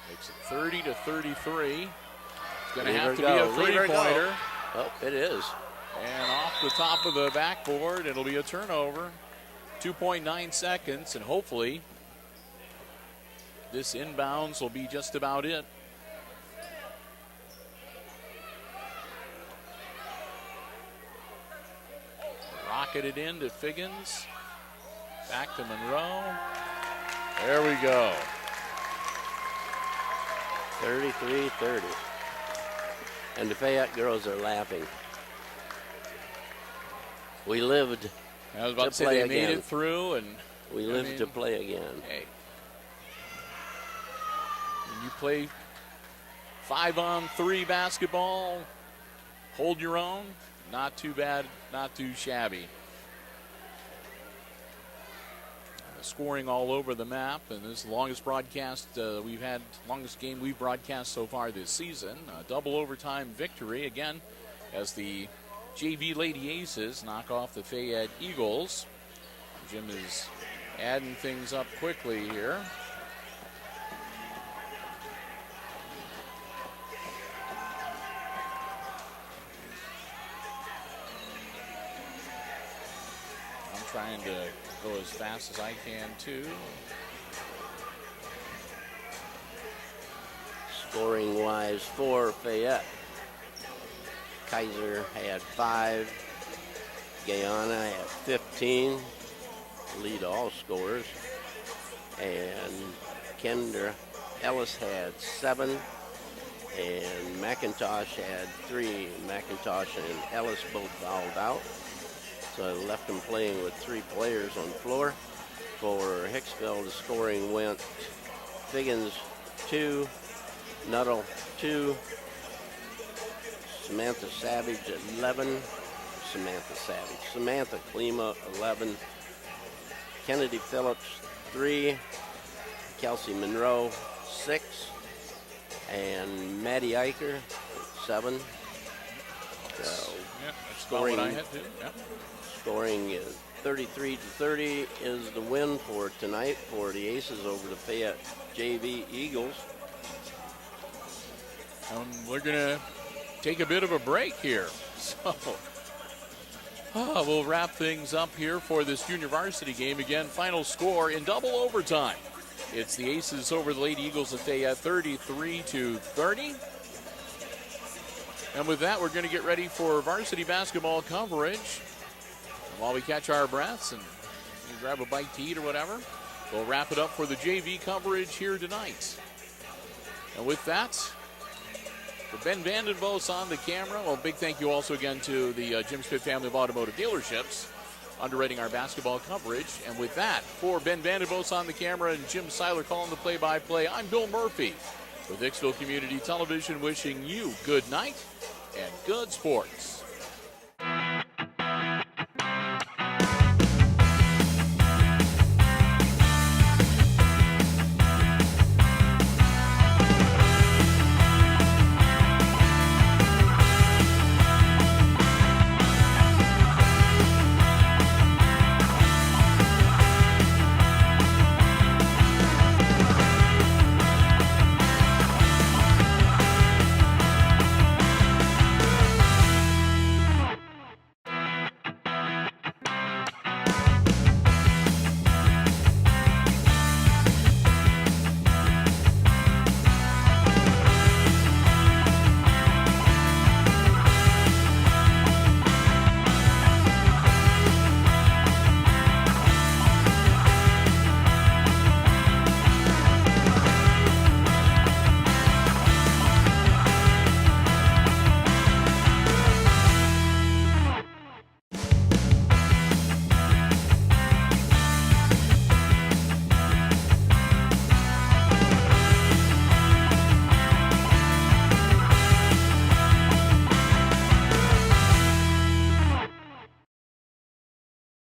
S2: Makes it 30-33. It's going to
S1: Leave
S2: have
S1: her
S2: to
S1: go.
S2: be a
S1: Leave her go.
S2: three-pointer.
S1: Oh, it is.
S2: And off the top of the backboard, it'll be a turnover. 2.9 seconds, and hopefully this inbounds will be just about it. Rocketed into Figgins. Back to Monroe. There we go.
S1: 33-30. And the Fayette girls are laughing. We lived
S2: I was about to say
S1: play
S2: they made
S1: again.
S2: it through, and
S1: We lived to play again.
S2: hey, when you play 5-on-3 basketball, hold your own, not too bad, not too shabby. Scoring all over the map, and this is the longest broadcast we've had, longest game we've broadcast so far this season. A double overtime victory again as the JV Lady Aces knock off the Fayette Eagles. Jim is adding things up quickly here. I'm trying to go as fast as I can too.
S1: Scoring wise for Fayette. Kaiser had 5. Guyana had 15. Lead all scorers. And Kendra Ellis had 7. And McIntosh had 3. McIntosh and Ellis both fouled out. So I left them playing with 3 players on the floor. For Hicksville, the scoring went Figgins 2, Nuttall 2, Samantha Savage 11, Samantha Klima 11, Kennedy Phillips 3, Kelsey Monroe 6, and Maddie Eicher 7. So
S2: Yeah, that's about what I had to. Yeah.
S1: scoring is 33-30 is the win for tonight for the Aces over the Fayette JV Eagles.
S2: We're going to take a bit of a break here. So we'll wrap things up here for this junior varsity game. Again, final score in double overtime. It's the Aces over the Lady Eagles of Fayette, 33-30. And with that, we're going to get ready for varsity basketball coverage. While we catch our breaths and grab a bite to eat or whatever, we'll wrap it up for the JV coverage here tonight. And with that, for Ben Vandenbos on the camera, well, big thank you also again to the Jim Spitt family of automotive dealerships underwriting our basketball coverage. And with that, for Ben Vandenbos on the camera and Jim Seiler calling the play-by-play, I'm Bill Murphy with Hicksville Community Television wishing you good night and good sports.